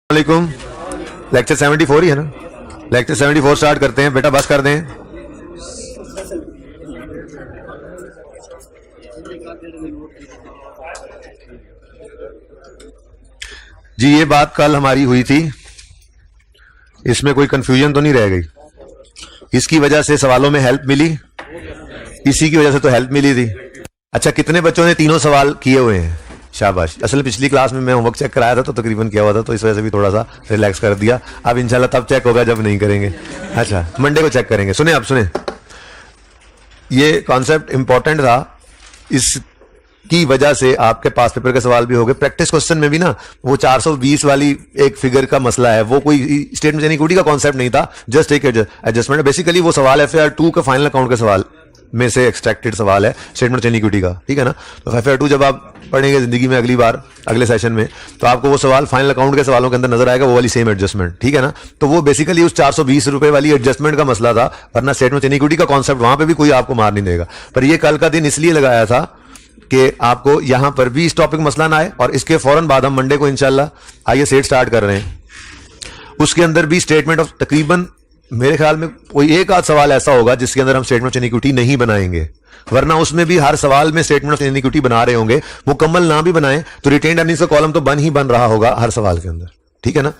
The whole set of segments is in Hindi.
वालेकुम। लेक्चर 74 ही है ना? लेक्चर 74 स्टार्ट करते हैं। बेटा बस कर दें। जी ये बात कल हमारी हुई थी, इसमें कोई कंफ्यूजन तो नहीं रह गई? इसकी वजह से सवालों में हेल्प मिली, इसी की वजह से तो हेल्प मिली थी। अच्छा, कितने बच्चों ने तीनों सवाल किए हुए हैं? शाबाश। असल पिछली क्लास में मैं होमवर्क चेक कराया था तो तकरीबन किया हुआ था, तो इस वजह से भी थोड़ा सा रिलैक्स कर दिया। अब इंशाल्लाह तब चेक होगा जब नहीं करेंगे। अच्छा, मंडे को चेक करेंगे। सुने, अब सुने, ये कॉन्सेप्ट इंपॉर्टेंट था, इसकी वजह से आपके पास पेपर के सवाल भी हो गए। प्रैक्टिस क्वेश्चन में भी ना वो 420 वाली एक फिगर का मसला है, वो कोई स्टेटमेंट इक्विटी का कॉन्सेप्ट नहीं था, जस्ट एक एडजस्टमेंट। बेसिकली वो सवाल FAR 2 का फाइनल अकाउंट के सवाल में से एक्सट्रैक्टेड सवाल है, स्टेटमेंट चेन इक्विटी का, ठीक है ना? तो FAR 2 जब आप पढ़ेंगे जिंदगी में अगली बार अगले सेशन में, तो आपको वो सवाल फाइनल अकाउंट के सवालों के अंदर नजर आएगा, वो वाली सेम एडजस्टमेंट, ठीक है ना? तो वो बेसिकली उस 420 रुपए वाली एडजस्टमेंट का मसला था, वरना स्टेटमेंट चेन इक्विटी का कॉन्सेप्ट वहां पे भी कोई आपको मार नहीं देगा। पर ये कल का दिन इसलिए लगाया था कि आपको यहां पर भी इस टॉपिक मसला ना आए, और इसके फौरन बाद हम मंडे को इंशाल्लाह आइए सेट स्टार्ट कर रहे हैं। उसके अंदर भी स्टेटमेंट ऑफ, तकरीबन मेरे ख्याल में कोई एक आध सवाल ऐसा होगा जिसके अंदर हम स्टेटमेंट ऑफ चेन इक्विटी नहीं बनाएंगे, वरना उसमें भी हर सवाल में स्टेटमेंट ऑफ चेन इक्विटी बना रहे होंगे। मुकम्मल ना भी बनाएं तो रिटेन्ड अर्निंग्स का कॉलम तो बन रहा होगा हर सवाल के अंदर, ठीक है ना?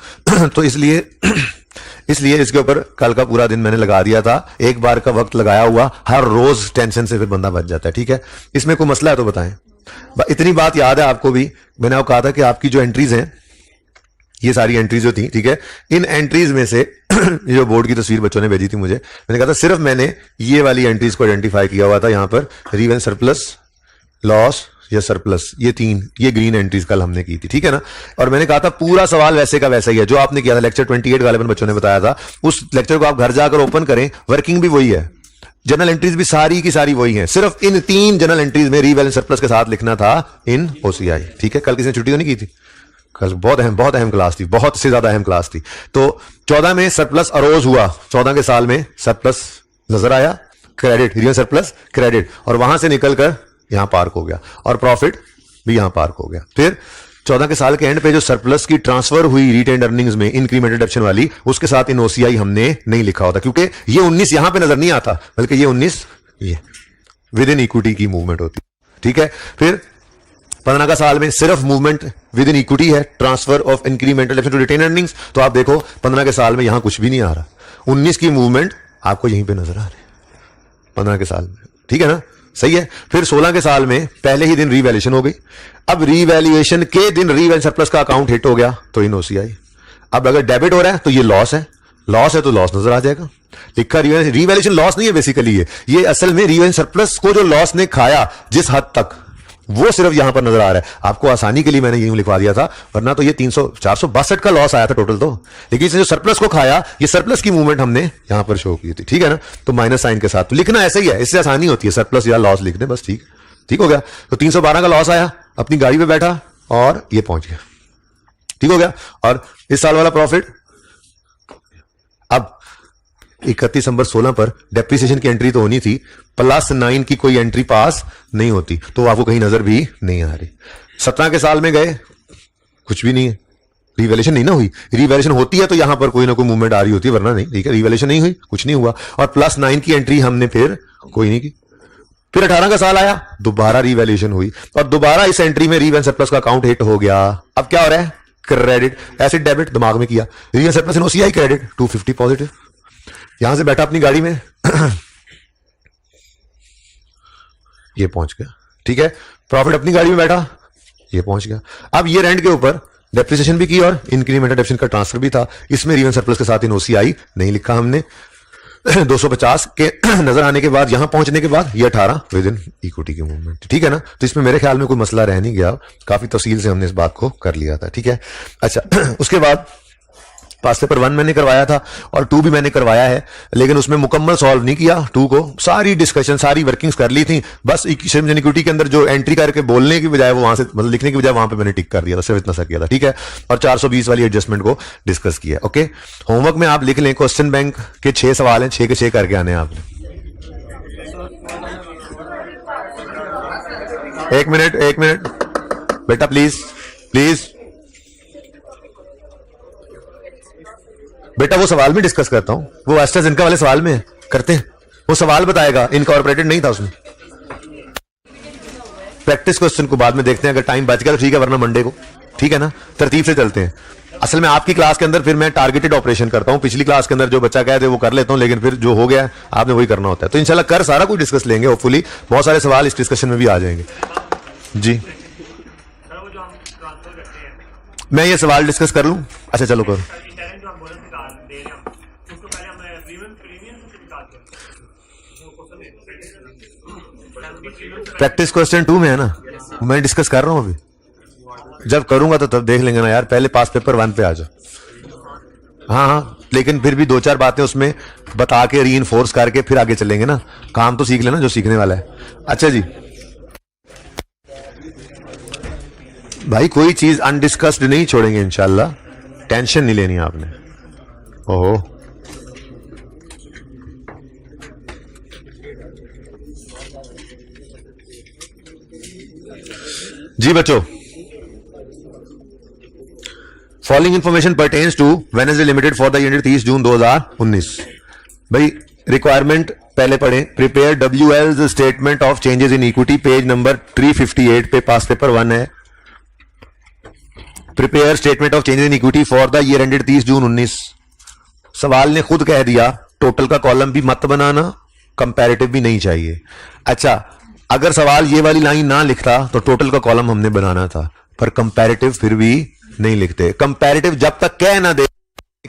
तो इसलिए इसके ऊपर कल का पूरा दिन मैंने लगा दिया था। एक बार का वक्त लगाया हुआ, हर रोज टेंशन से फिर बंदा बच जाता है, ठीक है? इसमें कोई मसला है तो बताएं। इतनी बात याद है आपको भी, मैंने आपको कहा था कि आपकी जो एंट्रीज हैं, ये सारी एंट्रीज जो थी, ठीक है, इन एंट्रीज में से ये जो बोर्ड की तस्वीर बच्चों ने भेजी थी मुझे, मैंने कहा था सिर्फ मैंने ये वाली एंट्रीज को आइडेंटिफाई किया हुआ था। यहां पर रीवेन सरप्लस, लॉस या सरप्लस, ये तीन, ये ग्रीन एंट्रीज कल हमने की थी, ठीक है ना? और मैंने कहा था पूरा सवाल वैसे का वैसा ही है जो आपने किया था लेक्चर 28 गालिबन बच्चों ने बताया था। उस लेक्चर को आप घर जाकर ओपन करें, वर्किंग भी वही है, जनरल एंट्रीज भी सारी की सारी वही हैं, सिर्फ इन तीन जनरल एंट्रीज में रीवैल्यूएशन सरप्लस के साथ लिखना था इन OCI, ठीक है? कल किसी ने छुट्टी तो नहीं की थी? कल बहुत अहम क्लास थी, बहुत से ज्यादा अहम क्लास थी। तो 14 में सरप्लस अरोज हुआ, 14 के साल में सरप्लस नजर आया, क्रेडिट, रियल सरप्लस क्रेडिट, और वहां से निकलकर यहां पार्क हो गया, और प्रॉफिट भी यहां पार्क हो गया। फिर 14 के साल के एंड पे जो सरप्लस की ट्रांसफर हुई रिटेन्ड अर्निंग्स में इंक्रीमेंटल डिडक्शन वाली, उसके साथ इन OCI हमने नहीं लिखा होता, क्योंकि ये 19 यहां पे नजर नहीं आता, बल्कि ये 19 ये विद इन इक्विटी की मूवमेंट होती, ठीक है? फिर 15 का साल में सिर्फ मूवमेंट विद इन इक्विटी है, transfer of incremental deduction to retained earnings, तो आप देखो 15 के साल में यहां कुछ भी नहीं आ रहा, 19 की मूवमेंट आपको यहीं पे नजर आ रही है 15 के साल में, ठीक है ना? सही है। फिर 16 के साल में पहले ही दिन रीवैल्यूएशन हो गई। अब रीवैल्यूएशन के दिन रीवैल्यूएशन सरप्लस का अकाउंट हिट हो गया, तो इन OCI। अब अगर डेबिट हो रहा है तो ये लॉस है, लॉस है तो लॉस नजर आ जाएगा, लिखा रीवैल्यूएशन लॉस नहीं है बेसिकली, ये असल में रीवैल्यूएशन सरप्लस को जो लॉस ने खाया जिस हद तक, वो सिर्फ यहां पर नजर आ रहा है। आपको आसानी के लिए मैंने यूं लिखवा दिया था, वरना तो ये 462 का लॉस आया था टोटल तो, लेकिन इसने जो सरप्लस को खाया, ये सरप्लस की मूवमेंट हमने यहां पर शो की थी, ठीक है ना? तो माइनस साइन के साथ तो लिखना ऐसा ही है, इससे आसानी होती है, सरप्लस या लॉस लिख दे बस, ठीक हो गया। तो 312 का लॉस आया, अपनी गाड़ी पे बैठा और ये पहुंच गया, ठीक हो गया। और इस साल वाला प्रॉफिट, अब 31 दिसंबर 16 पर डेप्रिसिएशन की एंट्री तो होनी थी, +9 की कोई एंट्री पास नहीं होती, तो आपको कहीं नजर भी नहीं आ रही। 17 के साल में गए, कुछ भी नहीं है, रिवैल्यूएशन नहीं ना हुई। रिवैल्यूएशन होती है तो यहां पर कोई ना कोई मूवमेंट आ रही होती है, वरना नहीं, ठीक है? रिवैल्यूएशन नहीं हुई, कुछ नहीं हुआ, और +9 की एंट्री हमने फिर कोई नहीं की। फिर 18 का साल आया, दोबारा रिवैल्यूएशन हुई, और दोबारा इस एंट्री में रीवैल्यूएशन सरप्लस का अकाउंट हिट हो गया। अब क्या हो रहा है? क्रेडिट, एसिड डेबिट दिमाग में किया, रीवैल्यूएशन सरप्लस इन OCI क्रेडिट 250 पॉजिटिव, यहां से बैठा अपनी गाड़ी में ये पहुंच गया, ठीक है? प्रॉफिट अपनी गाड़ी में बैठा, ये पहुंच गया। अब ये रेंट के ऊपर डेप्रिसिएशन भी की और इंक्रीमेंटल डिडक्शन का ट्रांसफर भी था, इसमें रीवैल्यूएशन सरप्लस के साथ इन OCI नहीं लिखा हमने। 250 के नजर आने के बाद, यहां पहुंचने के बाद ये 18 विद इन इक्विटी की मूवमेंट, ठीक है ना? तो इसमें मेरे ख्याल में कोई मसला रह नहीं गया, काफी तफसील से हमने इस बात को कर लिया था, ठीक है? अच्छा, उसके बाद पास पेपर 1 मैंने करवाया था और 2 भी मैंने करवाया है, लेकिन उसमें मुकम्मल सॉल्व नहीं किया 2 को, सारी डिस्कशन, सारी वर्किंग्स कर ली थी, बस इक्विटी के अंदर जो एंट्री करके बोलने की बजाय, वो वहां से मतलब लिखने की बजाय वहां पे मैंने टिक कर दिया था, सिर्फ इतना सा किया था, ठीक है? और 420 वाली एडजस्टमेंट को डिस्कस किया, ओके? होमवर्क में आप लिख लें, क्वेश्चन बैंक के 6 सवाल हैं, 6 के 6 करके आने आपने। एक मिनट बेटा, प्लीज बेटा वो सवाल में डिस्कस करता हूं, वो एस्ट्राजेनेका वाले सवाल में करते हैं, वो सवाल बताएगा, इनकॉर्पोरेटेड नहीं था उसमें। प्रैक्टिस क्वेश्चन को बाद में देखते हैं, अगर टाइम बच गया तो ठीक है, वरना मंडे को, ठीक है ना। तरतीब से चलते हैं। असल में आपकी क्लास के अंदर फिर मैं टारगेटेड ऑपरेशन करता हूं, पिछली क्लास के अंदर जो बच्चा कहते वो कर लेता हूं, लेकिन फिर जो हो गया आपने वही करना होता है। तो इंशाल्लाह कर सारा कुछ डिस्कस लेंगे, होपफुली बहुत सारे सवाल इस डिस्कशन में भी आ जाएंगे। जी मैं ये सवाल डिस्कस कर लूं? अच्छा चलो करो। प्रैक्टिस क्वेश्चन 2 में है ना, मैं डिस्कस कर रहा हूं अभी, जब करूंगा तो तब देख लेंगे ना यार, पहले पास पेपर 1 पे आ जाओ। हाँ हाँ, लेकिन फिर भी 2-4 बातें उसमें बता के रीइंफोर्स करके फिर आगे चलेंगे ना, काम तो सीख लेना जो सीखने वाला है। अच्छा जी भाई, कोई चीज अनडिस्कस्ड नहीं छोड़ेंगे इंशाल्लाह, टेंशन नहीं लेनी आपने। ओहो जी बच्चों, following information pertains to Wednesday limited for the year 30 June 2019। भाई रिक्वायरमेंट पहले पढ़े। Prepare WL's statement of changes in equity, page number 358 पे पास पेपर 1 है। Prepare statement of changes in equity for the year ended 30 June 19। सवाल ने खुद कह दिया टोटल का कॉलम भी मत बनाना, कंपैरेटिव भी नहीं चाहिए। अच्छा, अगर सवाल ये वाली लाइन ना लिखता तो टोटल का कॉलम हमने बनाना था, पर कंपैरेटिव फिर भी नहीं लिखते। कंपैरेटिव जब तक कह ना दे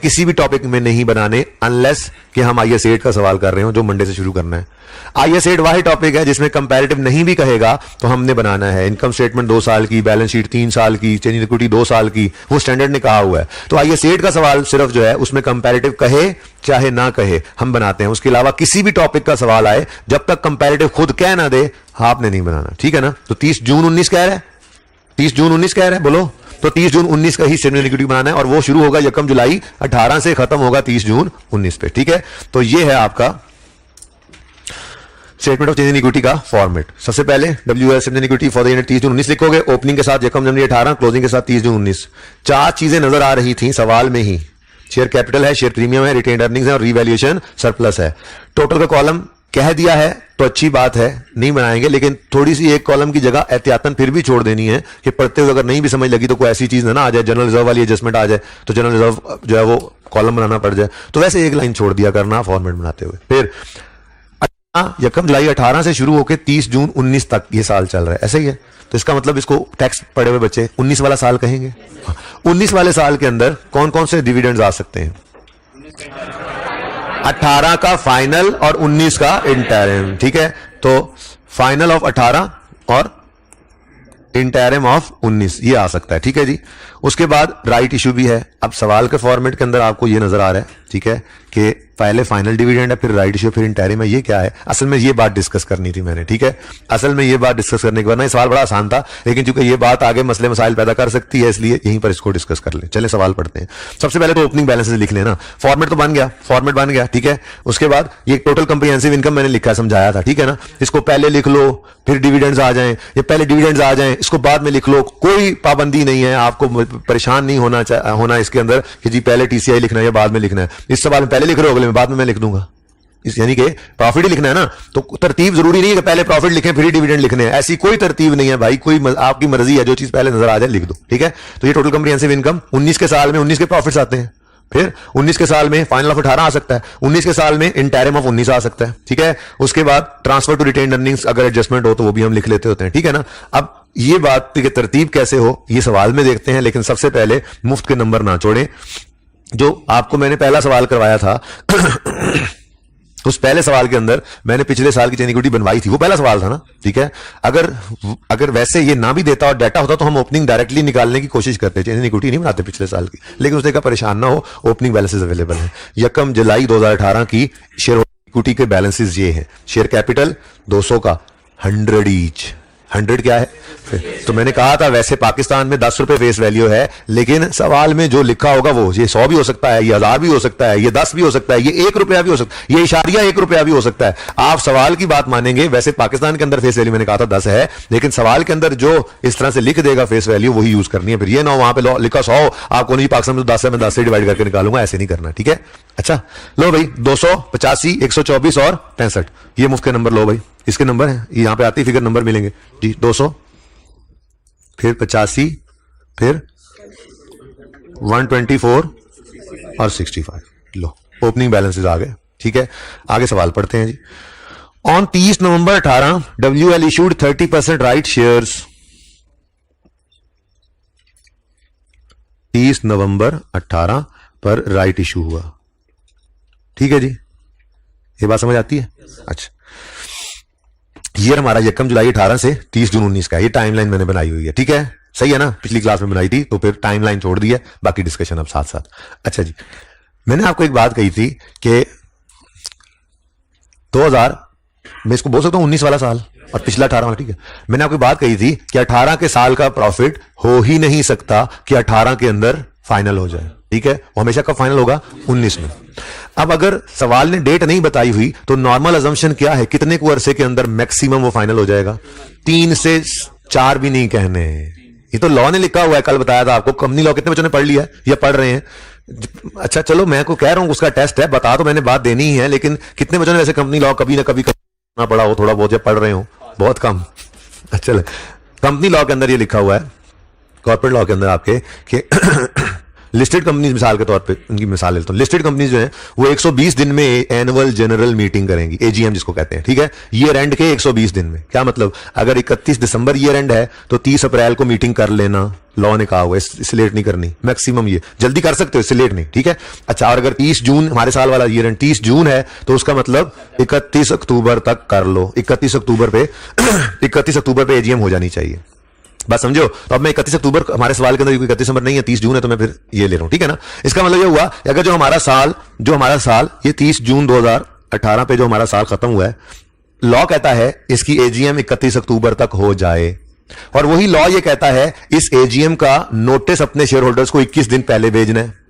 किसी भी टॉपिक में नहीं बनाने, अनलेस कि हम IS 8 का सवाल कर रहे हो जो मंडे से शुरू करना है। IS 8 वही टॉपिक है जिसमें कंपैरेटिव नहीं भी कहेगा तो हमने बनाना है। इनकम स्टेटमेंट 2 साल की, बैलेंस शीट 3 साल की, चेंज इन इक्विटी 2 साल की, वो स्टैंडर्ड ने कहा हुआ है। तो IS 8 का सवाल सिर्फ जो है उसमें कंपैरेटिव कहे चाहे ना कहे हम बनाते हैं। उसके अलावा किसी भी टॉपिक का सवाल आए, जब तक कंपैरेटिव खुद कह ना दे आपने नहीं बनाना, ठीक है ना। तो 30 जून 19 कह रहा है, 30 जून 19 कह रहा है, बोलो। तो 30 जून 19 का ही स्टेटमेंट इक्विटी बनाना है, और वो शुरू होगा 1 जुलाई 18 से खत्म होगा 30 जून 19 पे, ठीक है। तो ये है आपका statement of change in equity का फॉर्मेट। सबसे पहले WL statement equity for the year 30 June 19 लिखोगे, ओपनिंग के साथ 1 जनवरी 18, क्लोजिंग के साथ 30 जून 19। 4 चीजें नजर आ रही थी सवाल में ही, शेयर कैपिटल है, शेयर प्रीमियम है, रिटेन्ड अर्निंग्स है और रीवैल्यूएशन सरप्लस है। टोटल का कॉलम कह दिया है तो अच्छी बात है, नहीं बनाएंगे, लेकिन थोड़ी सी एक कॉलम की जगह एहतियातन फिर भी छोड़ देनी है कि पढ़ते हुए अगर नहीं भी समझ लगी तो कोई ऐसी चीज ना आ जाए, जनरल रिजर्व वाली एडजस्टमेंट आ जाए तो जनरल रिजर्व जो है वो कॉलम बनाना पड़ जाए। तो वैसे एक लाइन छोड़ दिया करना फॉर्मेट बनाते हुए। फिर 1 जुलाई 18 से शुरू होकर 30 जून 19 तक ये साल चल रहा है, ऐसे ही है। तो इसका मतलब इसको टैक्स पड़े हुए बच्चे 19 वाला साल कहेंगे। 19 वाले साल के अंदर कौन कौन से डिविडेंड्स आ सकते हैं? 18 का फाइनल और 19 का इंटरिम, ठीक है। तो फाइनल ऑफ 18 और इंटरिम ऑफ 19 ये आ सकता है, ठीक है जी। उसके बाद राइट इशू भी है। अब सवाल के फॉर्मेट के अंदर आपको ये नजर आ रहा है, ठीक है, कि पहले फाइनल डिविडेंड है, फिर राइट इशू, फिर इंटरिम है। ये क्या है? असल में ये बात डिस्कस करनी थी मैंने, ठीक है। असल में ये बात डिस्कस करने के बाद ना, ये सवाल बड़ा आसान था, लेकिन चूंकि ये बात आगे मसले मसाइल पैदा कर सकती है, इसलिए यहीं पर इसको डिस्कस कर ले। चले सवाल पढ़ते हैं। सबसे पहले तो ओपनिंग बैलेंसेस लिख लेना। फॉर्मेट तो बन गया, फॉर्मेट बन गया, ठीक है। उसके बाद ये टोटल कंप्रिहेंसिव इनकम मैंने लिखा, समझाया था, ठीक है ना। इसको पहले लिख लो, फिर डिविडेंड्स आ जाएं, ये पहले डिविडेंड्स आ जाएं, इसको बाद में लिख लो। कोई पाबंदी नहीं है, आपको परेशान नहीं होना इसके अंदर कि जी पहले TCI लिखना है या बाद में लिखना है। इस सवाल में पहले लिख रहे हो, अगले में बाद में मैं लिख दूंगा। इस यानी कि प्रॉफिट ही लिखना है ना, तो तरतीब जरूरी नहीं है कि पहले प्रॉफिट लिखें फिर डिविडेंड लिखने हैं, ऐसी कोई तरतीब नहीं है भाई। कोई आपकी मर्जी है, जो चीज पहले नजर आ जाए लिख दो, ठीक है। तो ये टोटल कंप्रिहेंसिव इनकम 19 के साल में 19 के प्रॉफिट्स आते हैं, फिर 19 के साल में फाइनल ऑफ 18 आ सकता है, 19 के साल में इंटरिम ऑफ 19 आ सकता है, ठीक है। उसके बाद ट्रांसफर टू रिटेन्ड अर्निंग्स अगर एडजस्टमेंट हो तो वो भी हम लिख लेते होते हैं, ठीक है ना। अब ये बात की तरतीब कैसे हो ये सवाल में देखते हैं, लेकिन सबसे पहले मुफ्त के नंबर ना छोड़ें। जो आपको मैंने पहला सवाल करवाया था उस पहले सवाल के अंदर मैंने पिछले साल की चेंज इक्विटी बनवाई थी, वो पहला सवाल था ना, ठीक है। अगर वैसे ये ना भी देता और डाटा होता तो हम ओपनिंग डायरेक्टली निकालने की कोशिश करते, चेंज इक्विटी नहीं बनाते पिछले साल की। लेकिन उसने कहा परेशान ना हो, ओपनिंग बैलेंसेस अवेलेबल है। 1 जुलाई 2018 की शेयर इक्विटी के बैलेंसेस ये हैं। शेयर कैपिटल 200 का 100 ईच, 100 क्या है तो मैंने कहा था वैसे पाकिस्तान में 10 रुपए फेस वैल्यू है, लेकिन सवाल में जो लिखा होगा वो ये 100 भी हो सकता है, ये 1000 भी हो सकता है, ये 10 भी हो सकता है, ये 1 रुपया भी हो सकता है, ये इशारिया 1 रुपया भी हो सकता है। आप सवाल की बात मानेंगे। वैसे पाकिस्तान के अंदर फेस वैल्यू मैंने कहा था 10 है, लेकिन सवाल के अंदर जो इस तरह से लिख देगा फेस वैल्यू वही यूज करनी है। फिर ये ना वहां पे लिखा 100, आपको नहीं पाकिस्तान में 10 है, मैं 10 से डिवाइड करके निकालूंगा, ऐसे नहीं करना। ठीक है, अच्छा लो भाई 200, 85, 124 और 65 ये मुफ्त के नंबर लो भाई, इसके नंबर है, यहां पे आती फिगर नंबर मिलेंगे जी। 200 फिर 85 फिर 124 और 65 लो ओपनिंग बैलेंसेस आ गए। ठीक है, आगे सवाल पढ़ते हैं जी। On 30 November 18 WL issued 30% right shares. 30 नवंबर 18 पर राइट इशू हुआ। ठीक है जी, ये बात समझ आती है? अच्छा, ईयर हमारा 1 जुलाई 18 से 30 जून 19 का है, ये टाइमलाइन मैंने बनाई हुई है। ठीक है, सही है ना? पिछली क्लास में बनाई थी तो फिर टाइमलाइन छोड़ दी है, बाकी डिस्कशन अब साथ साथ। अच्छा जी, मैंने आपको एक बात कही थी कि 2000 मैं इसको बोल सकता हूं 19 वाला साल और पिछला 18 वाला। ठीक है, मैंने आपको बात कही थी कि 18 के साल का प्रॉफिट हो ही नहीं सकता कि 18 के अंदर फाइनल हो जाए। ठीक है, वो हमेशा कब फाइनल होगा? 19 में। अब अगर सवाल ने डेट नहीं बताई हुई तो नॉर्मल अजम्पशन क्या है, कितने को अरसे के अंदर मैक्सिमम वो फाइनल हो जाएगा? 3 से 4 भी नहीं कहने, ये तो लॉ ने लिखा हुआ है, कल बताया था आपको। कंपनी लॉ कितने बच्चों ने पढ़ लिया है या पढ़ रहे हैं? अच्छा चलो, मैं को कह रहा हूं उसका टेस्ट है, बता तो मैंने बात देनी ही है, लेकिन कितने बच्चों ने वैसे कंपनी लॉ कभी ना कभी करना पड़ा हो, थोड़ा बहुत जब पढ़ रहे हो? बहुत कम। अच्छा, कंपनी लॉ के अंदर ये लिखा हुआ है, कॉर्पोरेट लॉ के अंदर आपके कि लिस्टेड कंपनीज मिसाल के तौर पे उनकी मिसाल लेता हूं। लिस्टेड कंपनीज जो है वो 120 दिन में एनुअल जनरल मीटिंग करेंगी, एजीएम जिसको कहते हैं। ठीक है, ईयर एंड के 120 दिन में। क्या मतलब? अगर 31 दिसंबर ईयर एंड है तो 30 अप्रैल को मीटिंग कर लेना, लॉ ने कहा हुआ है, इससे लेट नहीं करनी। मैक्सिमम ये जल्दी कर सकते हो, इससे लेट नहीं। ठीक है, अच्छा, और अगर 30 जून हमारे साल वाला ईयर एंड 30 जून है तो उसका मतलब 31 अक्टूबर तक कर लो। 31 अक्टूबर पे 31 अक्टूबर पे एजीएम हो जानी चाहिए। बस समझो। तो अब मैं 31 अक्टूबर, हमारे सवाल के अंदर 31 दिसंबर नहीं है, 30 जून है, तो मैं फिर ये ले रहा हूं। ठीक है ना? इसका मतलब ये हुआ अगर जो हमारा साल ये 30 जून 2018 पे जो हमारा साल खत्म हुआ है, लॉ कहता है इसकी एजीएम 31 अक्टूबर तक हो जाए, और वही लॉ ये कहता है इस एजीएम का नोटिस अपने शेयर होल्डर्स को 21 दिन पहले भेजना है।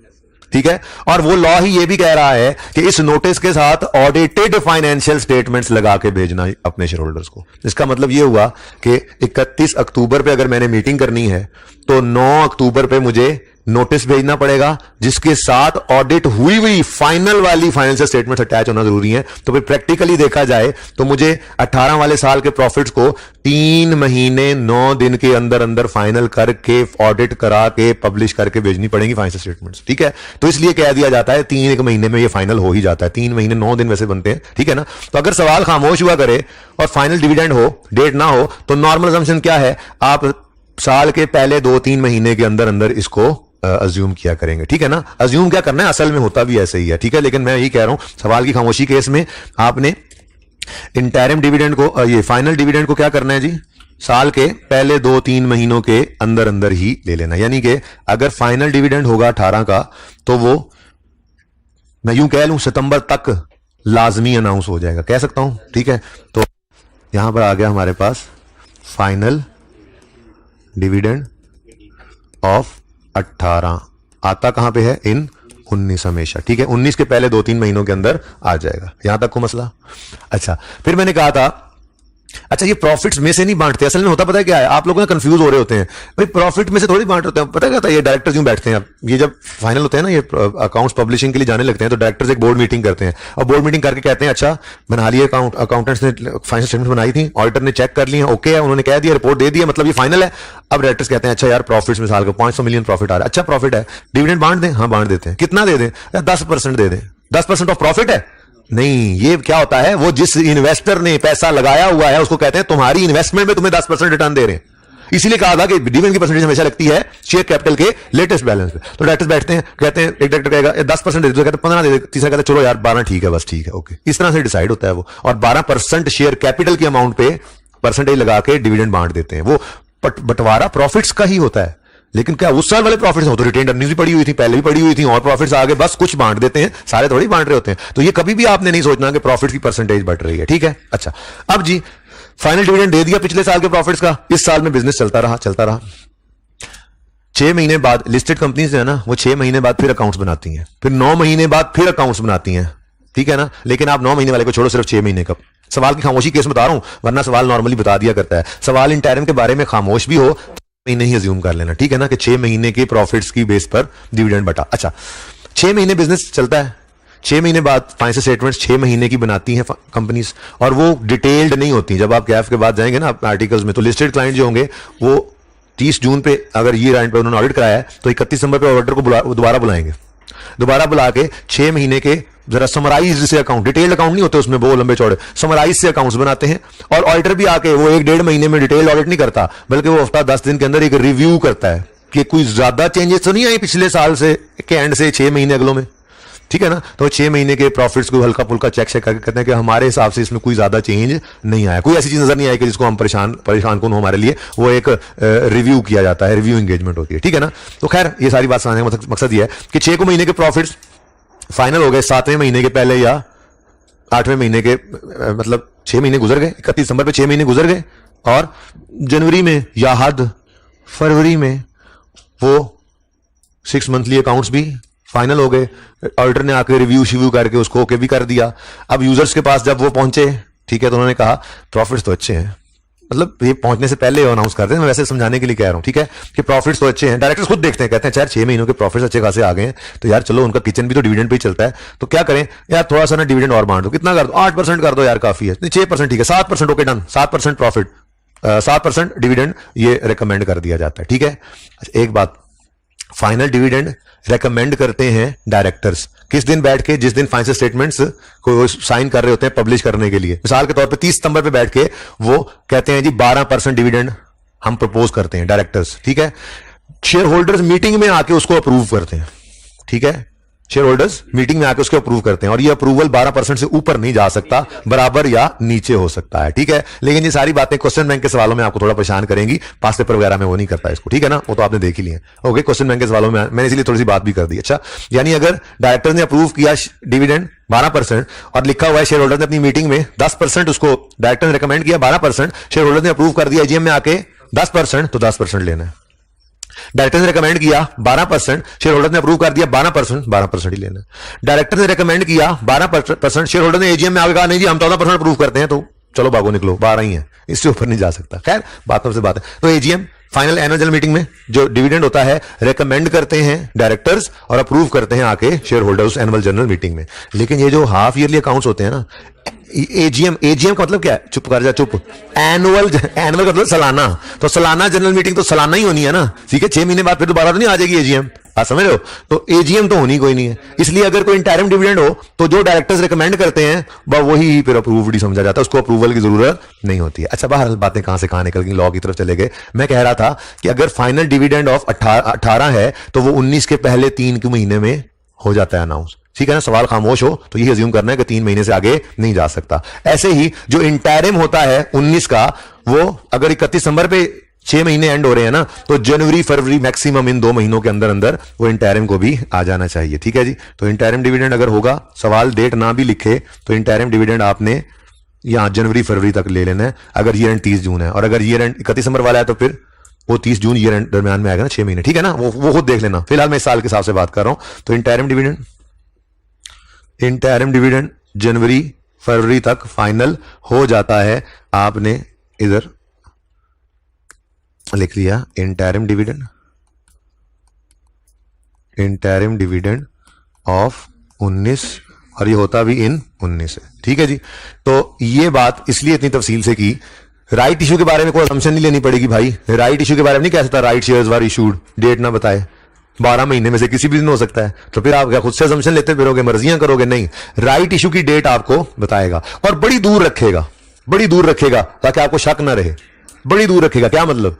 ठीक है, और वो लॉ ही ये भी कह रहा है कि इस नोटिस के साथ ऑडिटेड फाइनेंशियल स्टेटमेंट्स लगा के भेजना अपने शेयर होल्डर्स को। इसका मतलब ये हुआ कि 31 अक्टूबर पे अगर मैंने मीटिंग करनी है तो 9 अक्टूबर पे मुझे नोटिस भेजना पड़ेगा जिसके साथ ऑडिट हुई फाइनल वाली फाइनेंशियल स्टेटमेंट अटैच होना जरूरी है। तो फिर प्रैक्टिकली देखा जाए तो मुझे 18 वाले साल के प्रॉफिट्स को 3 महीने 9 दिन के अंदर अंदर फाइनल करके ऑडिट करा के पब्लिश करके भेजनी पड़ेंगी फाइनेंशियल स्टेटमेंट्स। ठीक है, तो इसलिए कह दिया जाता है 3 महीने में ये फाइनल हो ही जाता है। 3 महीने 9 दिन वैसे बनते हैं। ठीक है ना? तो अगर सवाल खामोश हुआ करे और फाइनल डिविडेंड हो, डेट ना हो, तो नॉर्मल असम्पशन क्या है? आप साल के पहले 2-3 महीने के अंदर अंदर इसको अज्यूम किया करेंगे। ठीक है ना? अज्यूम क्या करना है, असल में होता भी ऐसे ही है। ठीक है, लेकिन मैं यही कह रहा हूं सवाल की खामोशी केस में आपने इंटरिम डिविडेंड को, ये फाइनल डिविडेंड को क्या करना है जी? साल के पहले 2-3 महीनों के अंदर अंदर ही ले लेना। यानी कि अगर फाइनल डिविडेंड होगा 18 का तो वो मैं यूं कह लूं सितंबर तक लाजमी अनाउंस हो जाएगा, कह सकता हूं। ठीक है, तो यहां पर आ गया हमारे पास फाइनल डिविडेंड ऑफ 18 आता कहां पे है? इन 19 हमेशा। ठीक है, 19 के पहले 2-3 महीनों के अंदर आ जाएगा। यहां तक को मसला। अच्छा, फिर मैंने कहा था, अच्छा ये प्रॉफिट्स में से नहीं बांटते, असल में होता पता है क्या है? आप लोग कंफ्यूज हो रहे होते हैं भाई, प्रॉफिट में से थोड़ी बांट होते हैं। पता क्या था, ये डायरेक्टर्स यूं बैठते हैं, अब ये जब फाइनल होते हैं ना, ये अकाउंट्स पब्लिशिंग के लिए जाने लगते हैं, तो डायरेक्टर्स एक बोर्ड मीटिंग करते हैं और बोर्ड मीटिंग करके कहते हैं अच्छा बना लिए अकाउंटेंट्स ने फाइनेंशियल स्टेटमेंट बनाई थी, ऑडिटर ने चेक कर ली है, ओके है, उन्होंने कह दिया, रिपोर्ट दे दिया, मतलब ये फाइनल है। अब डायरेक्टर्स कहते हैं अच्छा यार प्रॉफिट्स में साल का 500 मिलियन प्रॉफिट आ रहा है, अच्छा प्रॉफिट है, डिविडेंड बांट दें? हाँ बांट देते हैं। कितना दे दें? 10% दे दें। 10% ऑफ प्रॉफिट है? नहीं, ये क्या होता है, वो जिस इन्वेस्टर ने पैसा लगाया हुआ है उसको कहते हैं तुम्हारी इन्वेस्टमेंट में तुम्हें 10% रिटर्न दे रहे हैं। इसीलिए कहा था कि डिविडेंड की परसेंटेज हमेशा लगती है शेयर कैपिटल के लेटेस्ट बैलेंस पे। तो डायरेक्टर्स बैठते हैं, कहते हैं, एक डायरेक्टर कहेगा 10% दे दो, कहते हैं 15 दे दे, तीसरा कहता है चलो यार 12 ठीक है, बस ठीक है, ओके। इस तरह से डिसाइड होता है वो, और 12% शेयर कैपिटल की अमाउंट पे परसेंटेज लगा के डिविडेंड बांट देते हैं। वो बंटवारा प्रॉफिट्स का ही होता है, लेकिन क्या उस साल वाले प्रॉफिट्स हो तो रिटेन अर्निंग्स भी पड़ी हुई थी, पहले भी पड़ी हुई थी, और प्रॉफिट्स आगे, बस कुछ बांट देते हैं, सारे थोड़ी बांट रहे होते हैं। तो ये कभी भी आपने नहीं सोचना कि प्रॉफिट की परसेंटेज बढ़ रही है। ठीक है, अच्छा अब जी फाइनल डिविडेंड दे दिया पिछले साल के प्रॉफिट्स का, इस साल में बिजनेस चलता रहा 6 महीने बाद लिस्टेड कंपनीज है ना, वो 6 महीने बाद फिर अकाउंट्स बनाती हैं, फिर 9 महीने बाद फिर अकाउंट्स बनाती हैं, ठीक है ना। लेकिन आप 9 महीने वाले को छोड़ो, सिर्फ 6 महीने का सवाल की खामोशी केस में बता रहा हूं, वरना सवाल नॉर्मली बता दिया करता है। सवाल इंटरम के बारे में खामोश भी हो महीने ही अज्यूम कर लेना, ठीक है ना, कि 6 महीने के प्रॉफिट्स की बेस पर डिविडेंड बटा। अच्छा, 6 महीने बिजनेस चलता है, 6 महीने बाद फाइनेंशियल स्टेटमेंट्स 6 महीने की बनाती हैं कंपनीज, और वो डिटेल्ड नहीं होती। जब आप कैफ के बाद जाएंगे ना आर्टिकल्स में, तो लिस्टेड क्लाइंट जो होंगे वो 30 जून पे अगर ये एंड पे उन्होंने ऑडिट कराया है तो 31 दिसंबर पे ऑडिटर को दोबारा बुलाएंगे, दोबारा बुला के 6 महीने के जरा समराइज से अकाउंट, डिटेल्ड अकाउंट नहीं होते उसमें वो लंबे चौड़े, समराइज से अकाउंट्स बनाते हैं। और ऑडिटर भी आके वो 1-1.5 महीने में डिटेल ऑडिट नहीं करता, बल्कि वो हफ्ता 10 दिन के अंदर एक रिव्यू करता है कि कोई ज्यादा चेंजेस तो नहीं आई पिछले साल से के एंड से 6 महीने अगलों में, ठीक है ना। तो 6 महीने के प्रॉफिट्स को हल्का फुल्का चेक करके कहते हैं कि हमारे हिसाब से इसमें कोई ज्यादा चेंज नहीं आया, कोई ऐसी चीज नजर नहीं आई कि जिसको हम परेशान कौन हो हमारे लिए, वो एक रिव्यू किया जाता है, रिव्यू एंगेजमेंट होती है, ठीक है ना। तो खैर ये सारी बात समझने का मकसद ये है कि 6 महीने के प्रॉफिट्स फाइनल हो गए 7वें महीने के पहले या 8वें महीने के, मतलब 6 महीने गुजर गए, 31 दिसंबर पे 6 महीने गुजर गए, और जनवरी में या हद फरवरी में वो 6 मंथली अकाउंट्स भी फाइनल हो गए। ऑडिटर ने आकर रिव्यू करके उसको ओके भी कर दिया। अब यूजर्स के पास जब वो पहुंचे, ठीक है, तो उन्होंने कहा प्रॉफिट्स तो अच्छे हैं, मतलब ये पहुंचने से पहले अनाउंस कर दें, मैं वैसे समझाने के लिए कह रहा हूं, ठीक है, कि प्रॉफिट्स तो अच्छे हैं। डायरेक्टर्स खुद देखते हैं, कहते हैं यार 6 महीनों के प्रॉफिट्स अच्छे खासे आ गए हैं, तो यार चलो उनका किचन भी तो डिविडेंड पे ही चलता है, तो क्या करें यार, थोड़ा सा ना डिविडेंड और बांट दो, कितना कर दो, 8% कर दो यार, काफी है, 6% ठीक है, 7% ओके डन, 7% प्रॉफिट, 7% डिविडेंड ये रिकमेंड कर दिया जाता है, ठीक है। एक बात, फाइनल डिविडेंड रेकमेंड करते हैं डायरेक्टर्स किस दिन बैठ के, जिस दिन फाइनेंशियल स्टेटमेंट्स को साइन कर रहे होते हैं पब्लिश करने के लिए। मिसाल के तौर पे 30 सितंबर पे बैठ के वो कहते हैं जी 12% डिविडेंड हम प्रपोज करते हैं डायरेक्टर्स, ठीक है। शेयर होल्डर्स मीटिंग में आके उसको अप्रूव करते हैं, ठीक है, शेयर होल्डर्स मीटिंग में आके उसको अप्रूव करते हैं, और ये अप्रूवल 12% से ऊपर नहीं जा सकता, बराबर या नीचे हो सकता है, ठीक है। लेकिन ये सारी बातें क्वेश्चन बैंक के सवालों में आपको थोड़ा परेशान करेंगी, पास पेपर वगैरह में वो नहीं करता इसको, ठीक है ना, वो तो आपने देख ही लिया। ओके, क्वेश्चन बैंक के सवालों में मैंने इसलिए थोड़ी सी बात भी कर दी। अच्छा, यानी अगर डायरेक्टर ने अप्रूव किया डिविडेंड 12% और लिखा हुआ है शेयर होल्डर ने अपनी मीटिंग में 10%, उसको डायरेक्टर ने रिकमेंड किया 12%, शेयर होल्डर ने अप्रूव कर दिया एजीएम में आके 10%, तो 10% लेना है। डायरेक्टर ने रिकमेंड किया 12%, शेयर होल्डर ने अप्रूव कर दिया 12% ही लेना। डायरेक्टर ने रिकमेंड किया 12%, शेयर होल्डर ने एजीएम में आगे कहा नहीं जी हम 14% अप्रूव करते हैं, तो चलो भागो निकलो, 12 ही है, इससे ऊपर नहीं जा सकता। खैर बातों से बात है। तो AGM final annual general meeting में जो डिविडेंड होता है रिकमेंड करते हैं डायरेक्टर्स और अप्रूव करते हैं आके share holders annual general meeting में। लेकिन ये जो हाफ ईयरली अकाउंट्स होते हैं ना, एजीएम का मतलब क्या है, चुप कर जा चुप, एनुअल का मतलब सालाना, तो सालाना जनरल मीटिंग तो सालाना ही होनी है ना, ठीक है, 6 महीने बाद फिर दोबारा तो नहीं आ जाएगी एजीएम, आप समझ रहे हो। तो एजीएम तो होनी कोई नहीं है, इसलिए अगर कोई इंटरिम डिविडेंड हो तो जो डायरेक्टर्स रिकमेंड करते हैं वही फिर अप्रूव्ड ही समझा जाता है, उसको अप्रूवल की जरूरत नहीं होती है। अच्छा, बहरहाल बातें कहां से कहां निकल गई, लॉ की तरफ चले गए। मैं कह रहा था कि अगर फाइनल डिविडेंड ऑफ 18 है तो वो 19 के पहले 3 के महीने में हो जाता है अनाउंस, ठीक है ना। सवाल खामोश हो तो यही अज्यूम करना है कि 3 महीने से आगे नहीं जा सकता। ऐसे ही जो इंटरिम होता है 19 का, वो अगर 31 दिसंबर पे 6 महीने एंड हो रहे हैं ना, तो जनवरी फरवरी मैक्सिमम इन 2 महीनों के अंदर अंदर वो इंटरिम को भी आ जाना चाहिए, ठीक है जी। तो इंटरिम डिविडेंड अगर होगा, सवाल डेट ना भी लिखे तो इंटरिम डिविडेंड आपने यहां जनवरी फरवरी तक ले लेना है, अगर ईयर एंड 30 जून है, और अगर ईयर एंड 31 दिसंबर वाला है तो फिर वो 30 जून ईयर एंड दरमियान में आएगा ना, 6 महीने, ठीक है ना, वो खुद देख लेना। फिलहाल मैं इस साल के हिसाब से बात कर रहा हूं। तो इंटरिम डिविडेंड जनवरी फरवरी तक फाइनल हो जाता है, आपने इधर लिख लिया इंटरिम डिविडेंड ऑफ 19, और ये होता भी इन 19 है, ठीक है जी। तो ये बात इसलिए इतनी तफसील से की, राइट इशू के बारे में कोई असम्पशन नहीं लेनी पड़ेगी भाई, राइट इशू के बारे में नहीं कह सकता right shares were issued, date ना बताए, 12 महीने में से किसी भी दिन हो सकता है, तो फिर आप क्या खुद से असम्पशन लेते फिरोगे, मर्जियां करोगे, नहीं, राइट इशू की डेट आपको बताएगा, और बड़ी दूर रखेगा ताकि आपको शक ना रहे, बड़ी दूर रखेगा। क्या मतलब,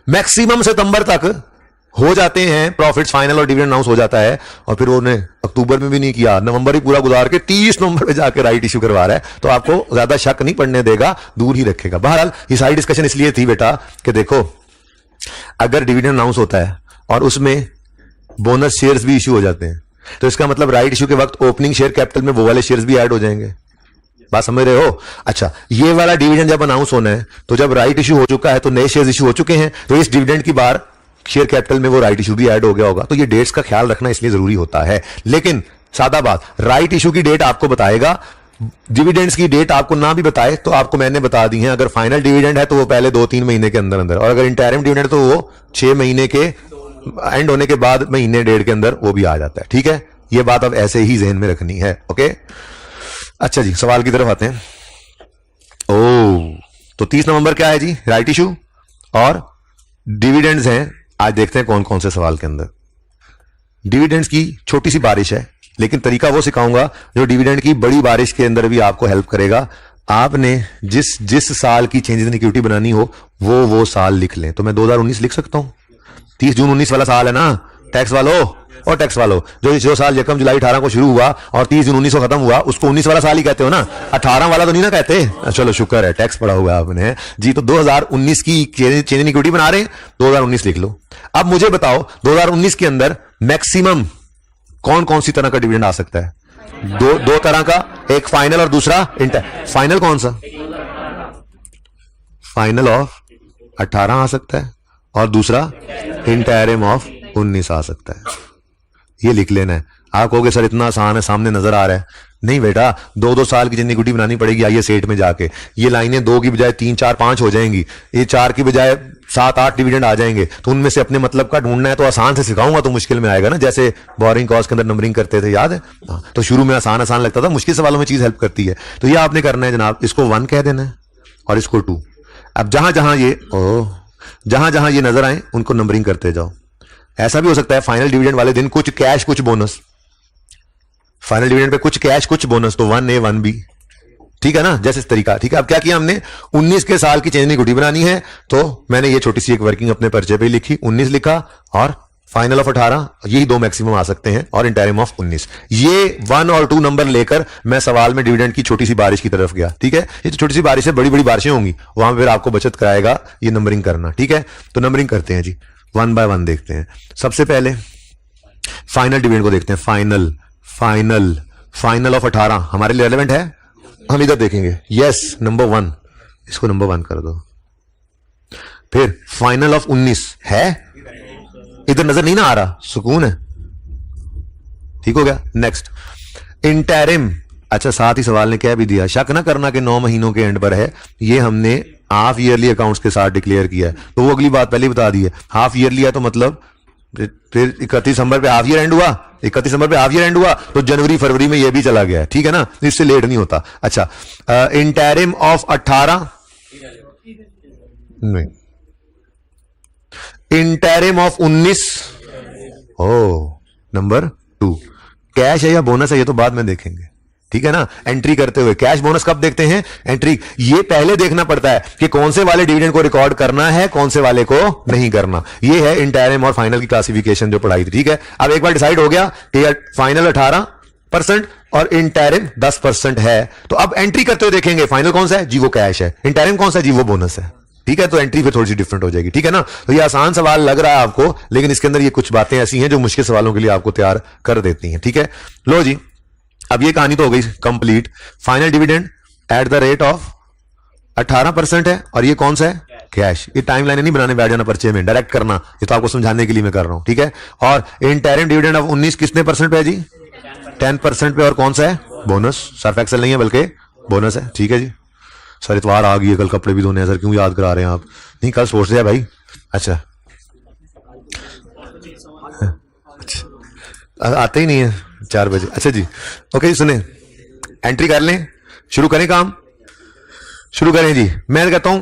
मैक्सिमम सितंबर तक हो जाते हैं प्रॉफिट्स फाइनल और डिविडेंड अनाउंस हो जाता है, और फिर उन्होंने अक्टूबर में भी नहीं किया, नवंबर ही पूरा गुजार के 30 नवंबर में जाके राइट इशू करवा रहा है, तो आपको ज्यादा शक नहीं पड़ने देगा, दूर ही रखेगा। बहरहाल ये सारी डिस्कशन इसलिए थी बेटा कि देखो, अगर डिविडेंड अनाउंस होता है और उसमें बोनस शेयर्स भी इशू हो जाते हैं, तो इसका मतलब राइट इशू के वक्त ओपनिंग शेयर कैपिटल में वो वाले शेयर्स भी ऐड हो जाएंगे, बात समझ रहे हो? अच्छा, ये वाला डिविडेंड जब अनाउंस होना है तो जब राइट इशू हो चुका है तो नए शेयर इशू हो चुके हैं, तो इस डिविडेंड की बार शेयर कैपिटल में वो राइट इशू भी ऐड हो गया होगा। तो ये डेट्स का ख्याल रखना इसलिए जरूरी होता है। लेकिन सादा बात, राइट इशू की डेट आपको बताएगा, डिविडेंड्स की डेट आपको ना भी बताए तो आपको मैंने बता दी है। अगर फाइनल डिविडेंड है तो वो पहले 2-3 महीने के अंदर अंदर, और अगर इंटरिम डिविडेंड तो वो 6 महीने के एंड होने के बाद महीने डेढ़ के अंदर वो भी आ जाता है। ठीक है, ये बात अब ऐसे ही जहन में रखनी है। ओके, अच्छा जी, सवाल की तरफ आते हैं। तो 30 नवंबर क्या है जी? राइट इशू और डिविडेंड्स हैं। आज देखते हैं कौन कौन से सवाल के अंदर। डिविडेंड्स की छोटी सी बारिश है, लेकिन तरीका वो सिखाऊंगा जो डिविडेंड की बड़ी बारिश के अंदर भी आपको हेल्प करेगा। आपने जिस साल की चेंजेस इन इक्विटी बनानी हो वो साल लिख लें। तो मैं 2019 लिख सकता हूं, 30 जून 19 वाला साल है ना टैक्स वालों, और टैक्स वालों जो साल 1 जुलाई 18 को शुरू हुआ और 30 जून 19 को खत्म हुआ, उसको 19 वाला साल ही कहते हो ना, 18 वाला तो नहीं ना कहते। चलो शुक्र है, टैक्स पढ़ा हुआ आपने जी। तो 2019 की चेंज इन इक्विटी बना रहे हैं, 2019 लिख लो। अब मुझे बताओ 2019 के अंदर मैक्सिमम कौन कौन सी तरह का डिविडेंड आ सकता है? दो तरह का, एक फाइनल और दूसरा इंटर। फाइनल कौन सा? फाइनल ऑफ 18 आ सकता है और दूसरा इंटरिम ऑफ 19 आ सकता है। ये लिख लेना है। आप कहोगे सर इतना आसान है, सामने नजर आ रहा है। नहीं बेटा, 2-2 साल की जितनी इक्विटी बनानी पड़ेगी। आइए सेट में जाके ये लाइनें 2 की बजाय 3, 4, 5 हो जाएंगी, ये 4 की बजाय 7, 8 डिविडेंड आ जाएंगे। तो उनमें से अपने मतलब का ढूंढना है। तो आसान से सिखाऊंगा तो मुश्किल में आएगा ना, जैसे बोरिंग कॉस्ट के अंदर नंबरिंग करते थे, याद है? तो शुरू में आसान आसान लगता था, मुश्किल सवालों में चीज हेल्प करती है। तो ये आपने करना है जनाब, इसको 1 कह देना है और इसको 2। अब जहां जहां ये नजर आए उनको नंबरिंग करते जाओ। ऐसा भी हो सकता है फाइनल डिविडेंड वाले दिन कुछ कैश कुछ बोनस, फाइनल डिविडेंड पे कुछ कैश कुछ बोनस, तो 1A 1B, ठीक है ना, जैसे इस तरीका। ठीक है, अब क्या किया हमने, 19 के साल की चेंज इन इक्विटी बनानी है, तो मैंने ये छोटी सी एक वर्किंग अपने पर्चे पे लिखी, 19 लिखा और फाइनल ऑफ 18, यही 2 मैक्सिमम आ सकते हैं, और इंटरिम ऑफ 19। ये 1 और 2 नंबर लेकर मैं सवाल में डिविडेंड की छोटी सी बारिश की तरफ गया। ठीक है, ये छोटी सी बारिश है, बड़ी बड़ी बारिशें होंगी, वहां पर फिर आपको बचत कराएगा ये नंबरिंग करना। ठीक है, तो नंबरिंग करते हैं जी, 1 बाय 1 देखते हैं। सबसे पहले फाइनल डिविडेंड को देखते हैं। फाइनल ऑफ 18 हमारे लिए रेलेवेंट है, हम इधर देखेंगे। यस, नंबर 1, इसको नंबर 1 कर दो। फिर फाइनल ऑफ 19 है, इधर नजर नहीं ना आ रहा, सुकून है, ठीक हो गया। Next interim. अच्छा, साथ ही सवाल ने क्या भी दिया, शक ना करना कि 9 महीनों के एंड पर है, ये हमने हाफ ईयरली अकाउंट्स के साथ डिक्लेयर किया है। तो वो अगली बात पहले बता दी है, हाफ ईयरली है तो मतलब फिर 31 दिसंबर पे हाफ ईयर एंड हुआ, 31 दिसंबर पे हाफ ईयर एंड हुआ तो जनवरी फरवरी में ये भी चला गया, ठीक है ना, इससे लेट नहीं होता। अच्छा, इंटरिम ऑफ 18 नहीं, इंटरिम ऑफ 19 नंबर 2। कैश है या बोनस है ये तो बाद में देखेंगे, ठीक है ना। एंट्री करते हुए कैश बोनस कब देखते हैं, एंट्री, ये पहले देखना पड़ता है कि कौन से वाले डिविडेंड को रिकॉर्ड करना है, कौन से वाले को नहीं करना। ये है इंटरिम और फाइनल की क्लासिफिकेशन जो पढ़ाई थी। ठीक है, अब एक बार डिसाइड हो गया कि फाइनल 18% और इंटरिम 10% है, तो अब एंट्री करते हुए देखेंगे फाइनल कौन सा है जी, वो कैश है, इंटरिम कौन सा है जी, वो बोनस है। ठीक है, तो एंट्री फिर थोड़ी सी डिफरेंट हो जाएगी। ठीक है ना, तो ये आसान सवाल लग रहा है आपको, लेकिन इसके अंदर ये कुछ बातें ऐसी हैं जो मुश्किल सवालों के लिए आपको तैयार कर देती हैं। ठीक है, लो जी, अब ये कहानी तो हो गई complete. Final dividend at the rate of 18% है, और ये कौन सा है, कैश। ये टाइमलाइन नहीं बनाने बैठ जाना पर्चे में, डायरेक्ट करना, ये तो आपको समझाने के लिए मैं कर रहा हूं। ठीक है, और इंटरिम डिविडेंड ऑफ 19 कितने परसेंट पे है जी, 10% पे, और कौन सा है, बोनस। सर्फ एक्सेल नहीं है बल्कि बोनस है। ठीक है जी, सर इतवार आ गई है, कल कपड़े भी धोने हैं सर, क्यों याद करा रहे हैं आप? नहीं, कल सोच रहे हैं भाई। अच्छा, आते ही नहीं है 4 बजे। अच्छा जी, ओके, सुने, एंट्री कर लें, शुरू करें, काम शुरू करें जी। मैं कहता हूं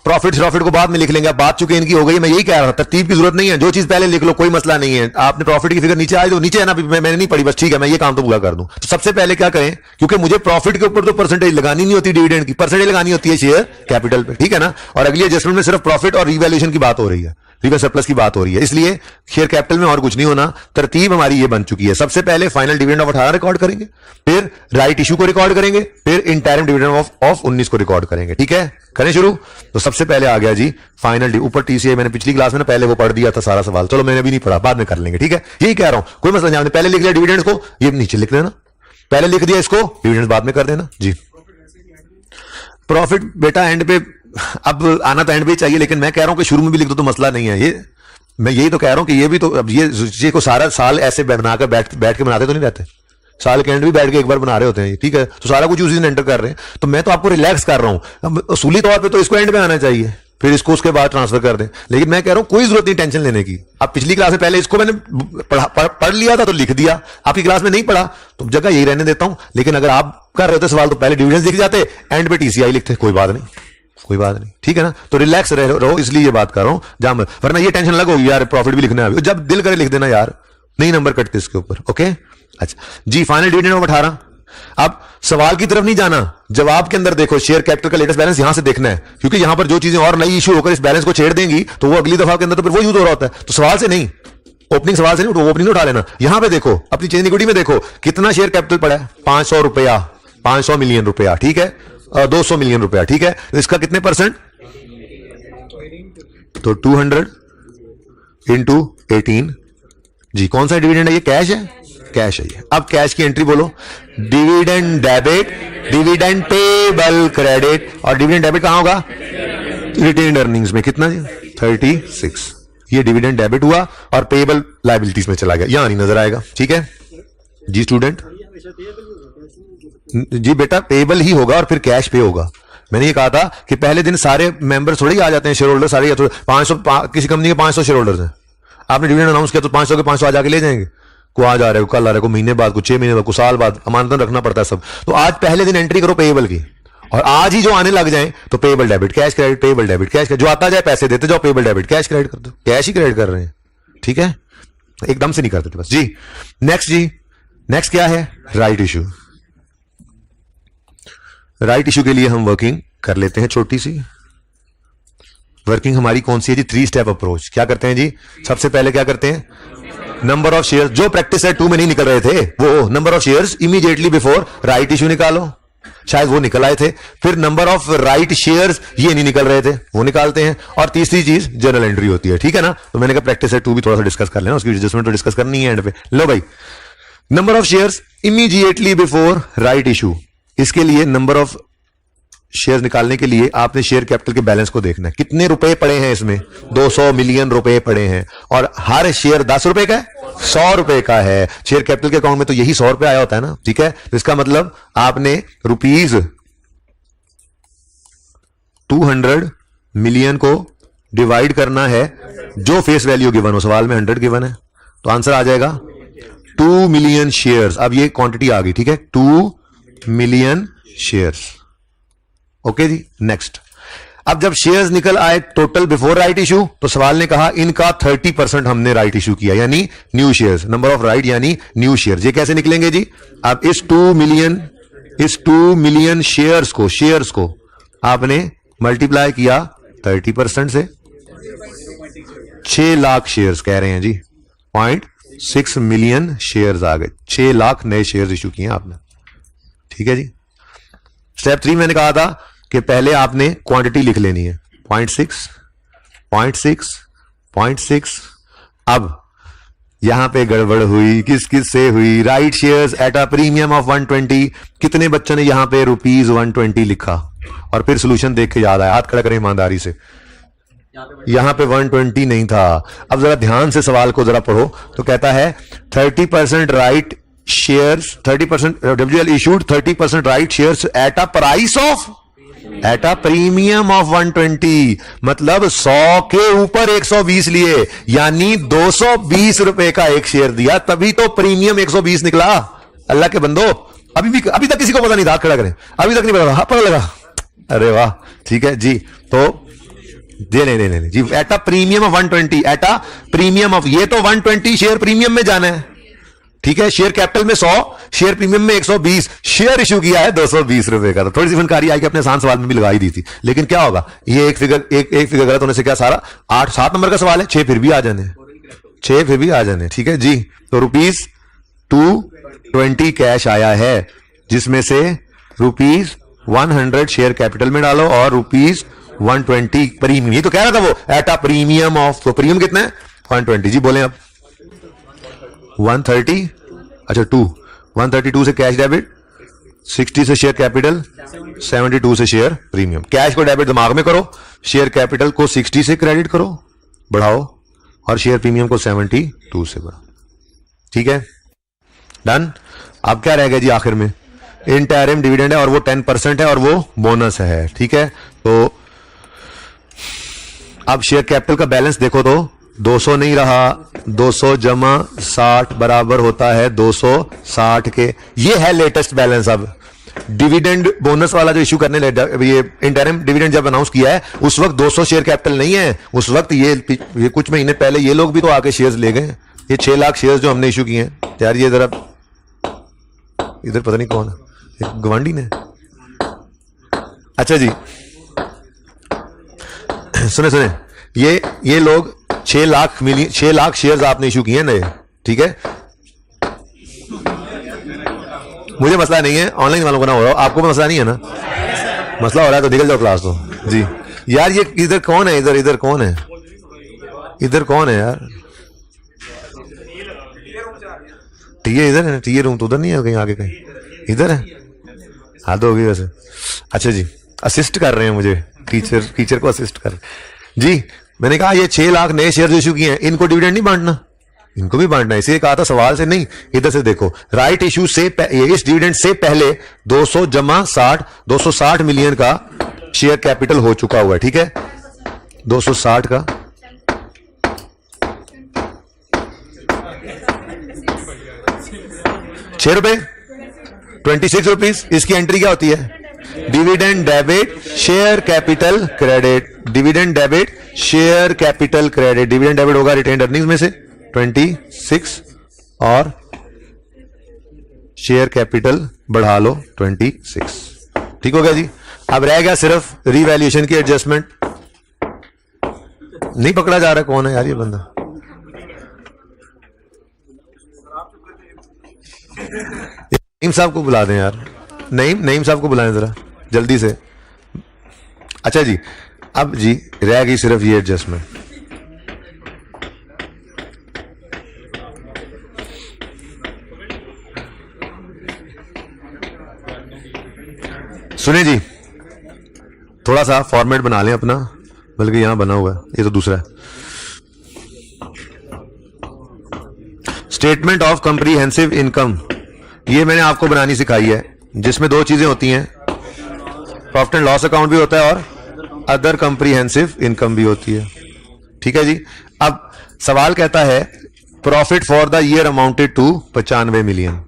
प्रॉफिट को बाद में लिख लेंगे, अब बात चुके इनकी हो गई। मैं यही कह रहा था, तरतीब की जरूरत नहीं है, जो चीज पहले लिख लो कोई मसला नहीं है। आपने प्रॉफिट की फिगर नीचे आए तो नीचे है ना, मैंने नहीं पढ़ी, बस ठीक है, मैं ये काम तो पूरा कर दूं। तो सबसे पहले क्या करें, क्योंकि मुझे प्रॉफिट के ऊपर तो परसेंटेज लगानी नहीं होती, डिविडेंड की परसेंटेज लगानी होती है शेयर कैपिटल पे, ठीक है ना। और अगली एडजस्टमेंट में सिर्फ प्रॉफिट और रिवैल्यूएशन की बात हो रही है, रिवर्स सरप्लस की बात हो रही है, इसलिए शेयर कैपिटल में और कुछ नहीं होना। तरतीब हमारी ये बन चुकी है। सबसे पहले फाइनल डिविडेंड ऑफ 18 रिकॉर्ड करेंगे, फिर राइट इशू को रिकॉर्ड करेंगे, फिर इंटरिम डिविडेंड ऑफ 19 को रिकॉर्ड करेंगे। ठीक है, करें शुरू। तो सबसे पहले आ गया जी फाइनल ऊपर टीसीए, मैंने पिछली क्लास में ना पहले वो पढ़ दिया था सारा सवाल, चलो मैंने भी नहीं पढ़ा, बाद में कर लेंगे। ठीक है, यही कह रहा हूं, कोई मसला नहीं। आपने पहले लिख लिया डिविडेंड्स को, ये नीचे लिख लेना, पहले लिख दिया इसको, डिविडेंड्स बाद में कर देना जी। प्रॉफिट बेटा एंड पे अब आना तो एंड पे चाहिए, लेकिन मैं कह रहा हूं कि शुरू में भी लिख दो तो मसला नहीं है। ये मैं यही तो कह रहा हूं कि ये भी तो, अब ये को सारा साल ऐसे बनाकर बैठ के बनाते तो नहीं रहते, साल के एंड भी बैठ के एक बार बना रहे होते हैं, ठीक है, तो सारा कुछ उसी दिन एंटर कर रहे हैं। तो मैं तो आपको रिलैक्स कर रहा हूं, असूली तौर पे तो इसको एंड में आना चाहिए, फिर इसको उसके बाद ट्रांसफर कर दें, लेकिन मैं कह रहा हूं कोई जरूरत नहीं टेंशन लेने की। अब पिछली क्लास में पहले इसको मैंने पढ़ लिया था तो लिख दिया, आपकी क्लास में नहीं पढ़ा तो जगह यही रहने देता हूं। लेकिन अगर आप कर रहे होते सवाल तो पहले डिविजन लिख जाते, एंड पे टीसीआई लिखते, कोई बात नहीं, कोई बात नहीं, ठीक है ना। तो रिलैक्स रहो, इसलिए ये बात कर रहा हूं जाम, वरना ये टेंशन लग होगी यार प्रॉफिट भी लिखना है, जब दिल करे लिख देना यार, नहीं नंबर कटते इसके ऊपर। ओके अच्छा जी, फाइनल डिविडेंड ऑफ 18। अब सवाल की तरफ नहीं जाना, जवाब के अंदर देखो, शेयर कैपिटल का लेटेस्ट बैलेंस यहां से देखना है, क्योंकि यहां पर जो चीजें और नई इश्यू होकर इस बैलेंस को छेड़ देंगी तो वो अगली दफा के अंदर तो फिर वो यूज हो रहा होता है। तो सवाल से नहीं, ओपनिंग सवाल से नहीं, ओपनिंग उठा लेना, यहां पे देखो अपनी चेंज इक्विटी में देखो कितना शेयर कैपिटल पड़ा है, 500 रुपया, 500 मिलियन रुपया, ठीक है, 200 मिलियन रुपया, ठीक है, तो इसका कितने परसेंट, तो 200 इंटू 18 जी। कौन सा डिविडेंड है ये, कैश है, कैश है ये। अब कैश की एंट्री बोलो, dividend debit, dividend payable credit, और डिविडेंड डेबिट कहां होगा, रिटेन्ड अर्निंग्स में, कितना जी 36, ये डिविडेंड डेबिट हुआ और पेबल लायबिलिटीज में चला गया, यहां नहीं नजर आएगा, ठीक है जी स्टूडेंट जी। बेटा पेबल ही होगा और फिर कैश पे होगा। मैंने ये कहा था कि पहले दिन सारे मेंबर थोड़े ही आ जाते हैं, शेयर होल्डर सारे, 500 किसी कंपनी के 500 शेयर होल्डर्स हैं, आपने डिविडेंड अनाउंस किया तो 500 के 500 आज आके ले जाएंगे, को आज आ रहे हो, कल आ रहे हो, महीने बाद, कुछ 6 महीने बाद, कुछ साल बाद, अमानतन रखना पड़ता है सब। तो आज पहले दिन एंट्री करो पेबल की, और आज ही जो आने लग जाए तो payable debit cash credit, payable debit cash, जो आता जाए पैसे देते जाओ, पेबल डेबिट कैश क्रेडिट कर दो, कैश ही क्रेडिट कर रहे हैं, ठीक है, एकदम से नहीं करते बस जी। नेक्स्ट क्या है, राइट इशू। राइट इशू के लिए हम वर्किंग कर लेते हैं, छोटी सी वर्किंग हमारी कौन सी है जी, 3 स्टेप अप्रोच। क्या करते हैं जी, सबसे पहले क्या करते हैं, नंबर ऑफ शेयर्स, जो प्रैक्टिस सेट 2 में नहीं निकल रहे थे वो number of shares immediately before right issue निकालो, शायद वो निकल आए थे। फिर नंबर ऑफ राइट शेयर्स, ये नहीं निकल रहे थे, वो निकालते हैं। और तीसरी चीज जर्नल एंट्री होती है, ठीक है ना। तो मैंने कहा प्रैक्टिस सेट 2 भी थोड़ा सा डिस्कस कर लेना, उसकी एडजस्टमेंट तो डिस्कस करनी है एंड पे। लो भाई, number of shares immediately before right issue, इसके लिए नंबर ऑफ शेयर निकालने के लिए आपने शेयर कैपिटल के बैलेंस को देखना है, कितने रुपए पड़े हैं इसमें, 200 मिलियन रुपए पड़े हैं, और हर शेयर 10 रुपए का है, 100 रुपए का है। शेयर कैपिटल के अकाउंट में तो यही 100 रुपए आया होता है ना, ठीक है। तो इसका मतलब आपने रुपीज 200 मिलियन को डिवाइड करना है, जो फेस वैल्यू गिवन हो, सवाल में 100 गिवन है, तो आंसर आ जाएगा 2 मिलियन शेयर्स। अब ये क्वांटिटी आ गई, ठीक है, 2 मिलियन शेयर्स। ओके जी, नेक्स्ट। अब जब शेयर्स निकल आए टोटल बिफोर राइट इशू, तो सवाल ने कहा इनका 30% हमने राइट इशू किया, यानी new shares, number of right यानी न्यू शेयर्स। ये कैसे निकलेंगे जी, अब इस 2 मिलियन शेयर्स को आपने मल्टीप्लाई किया 30% से, 6 लाख शेयर्स कह रहे हैं जी, 0.6 मिलियन शेयर्स आ गए, 6 लाख नए शेयर्स इशू किए आपने, ठीक है जी। स्टेप 3 मैंने कहा था कि पहले आपने क्वांटिटी लिख लेनी है, 0.6। अब यहां पे गड़बड़ हुई, किस से हुई, right shares at a premium of 120, कितने बच्चों ने यहां पे ₹120 लिखा, और फिर सोल्यूशन देख के याद आया, हाथ खड़ा करें ईमानदारी से, यहां पे 120 नहीं था। अब जरा ध्यान से सवाल को जरा पढ़ो, तो कहता है 30% right shares, 30% WL issued 30% right shares at a price of, at a premium of 120, मतलब 100 के ऊपर 120 लिए, यानी 220 रुपए का एक शेयर दिया, तभी तो प्रीमियम 120 निकला। अल्लाह के बंदो, अभी तक किसी को पता नहीं था, खड़ा करें, अभी तक नहीं पता, हाँ पता लगा, अरे वाह, ठीक है जी। तो नहीं जी, at a premium of 120, at a premium of, ये तो 120 शेयर प्रीमियम में जाना है, ठीक है। शेयर कैपिटल में 100, शेयर प्रीमियम में 120, शेयर इशू किया है 220 रुपए का। तो थोड़ी सी फनकारी आई कि अपने आसान सवाल में भी लगाई दी थी, लेकिन क्या होगा, ये एक फिगर गलत होने से क्या सारा 8-7 नंबर का सवाल है, 6 फिर भी आ जाने, ठीक है जी। तो ₹220 कैश आया है, जिसमें से ₹100 शेयर कैपिटल में डालो और ₹120 प्रीमियम, ये तो कह रहा था वो एट अ प्रीमियम ऑफ, तो प्रीमियम कितना है 120 जी, बोले अब 130, अच्छा 132 से कैश डेबिट 60 से शेयर कैपिटल, 72 से शेयर प्रीमियम। कैश को डेबिट दिमाग में करो, शेयर कैपिटल को 60 से क्रेडिट करो, बढ़ाओ, और शेयर प्रीमियम को 72 से बढ़ाओ। ठीक है, डन। अब क्या रह गया जी आखिर में? इंटरिम डिविडेंड है और वो 10% है और वो बोनस है। ठीक है, तो अब शेयर कैपिटल का बैलेंस देखो तो 200 नहीं रहा, 200 जमा 60 बराबर होता है 260 के। ये है लेटेस्ट बैलेंस। अब डिविडेंड बोनस वाला जो इश्यू करने ये इंटरिम डिविडेंड जब अनाउंस किया है उस वक्त 200 शेयर कैपिटल नहीं है, उस वक्त ये कुछ महीने पहले ये लोग भी तो आके शेयर्स ले गए। ये 6 लाख शेयर्स जो हमने इशू किए हैं यार, ये जरा इधर पता नहीं कौन है, गवांडी ने। अच्छा जी, सुने ये लोग 6 लाख शेयर्स आपने इशू किए नए। ठीक है, मुझे मसला नहीं है, ऑनलाइन वालों को ना हो रहा, आपको भी मसला नहीं है ना? मसला हो रहा है तो निकल जाओ क्लास तो जी। यार ये इधर कौन है? इधर कौन है? इधर कौन है यार? टीए इधर है, टीए रूम तो उधर नहीं है, कहीं आगे कहीं इधर है। हाँ तो होगी वैसे। अच्छा जी, असिस्ट कर रहे हैं मुझे, टीचर को असिस्ट कर जी। मैंने कहा ये 6 लाख नए शेयर इशू किए हैं, इनको डिविडेंड नहीं बांटना? इनको भी बांटना है, इसलिए कहा था सवाल से नहीं, इधर से देखो। राइट इशू से इस डिविडेंड से पहले 200 जमा 60, 260 मिलियन का शेयर कैपिटल हो चुका हुआ है। ठीक है, 260 का 6 रुपए, 26 रुपीज। इसकी एंट्री क्या होती है? Dividend debit share capital credit, dividend debit share capital credit. Dividend debit होगा रिटेन्ड अर्निंग्स में से 26 और शेयर कैपिटल बढ़ा लो 26। ठीक हो गया जी। अब रह गया सिर्फ रीवैल्यूएशन की एडजस्टमेंट। नहीं पकड़ा जा रहा कौन है यार ये बंदा? नईम साहब को बुला दें यार, नईम साहब को बुलाएं जरा जल्दी से। अच्छा जी, अब जी रह गई सिर्फ ये एडजस्टमेंट। सुने जी, थोड़ा सा फॉर्मेट बना लें अपना, बल्कि यहां बना हुआ है, ये तो दूसरा है। स्टेटमेंट ऑफ कंप्रीहेंसिव इनकम, ये मैंने आपको बनानी सिखाई है, जिसमें 2 चीजें होती हैं, प्रॉफिट एंड लॉस अकाउंट भी होता है और अदर कंप्रीहेंसिव इनकम भी होती है। ठीक है जी। अब सवाल कहता है profit for the year amounted to 95 million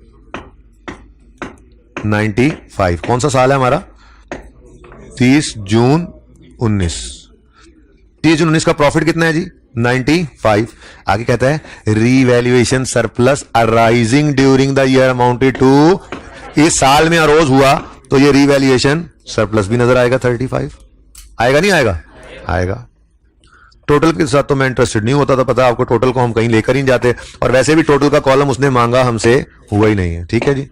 95। कौन सा साल है हमारा? 30 जून 19। 30 जून 19 का प्रॉफिट कितना है जी? 95। आगे कहता है revaluation surplus arising during the year amounted to, इस साल में अरोज हुआ तो ये रीवैल्यूएशन सरप्लस भी नजर आएगा 35। आएगा नहीं आएगा? आएगा। टोटल के साथ तो मैं इंटरेस्टेड नहीं होता था, पता है आपको, टोटल को हम कहीं लेकर ही नहीं जाते, और वैसे भी टोटल का कॉलम उसने मांगा हमसे हुआ ही नहीं है। ठीक है जी,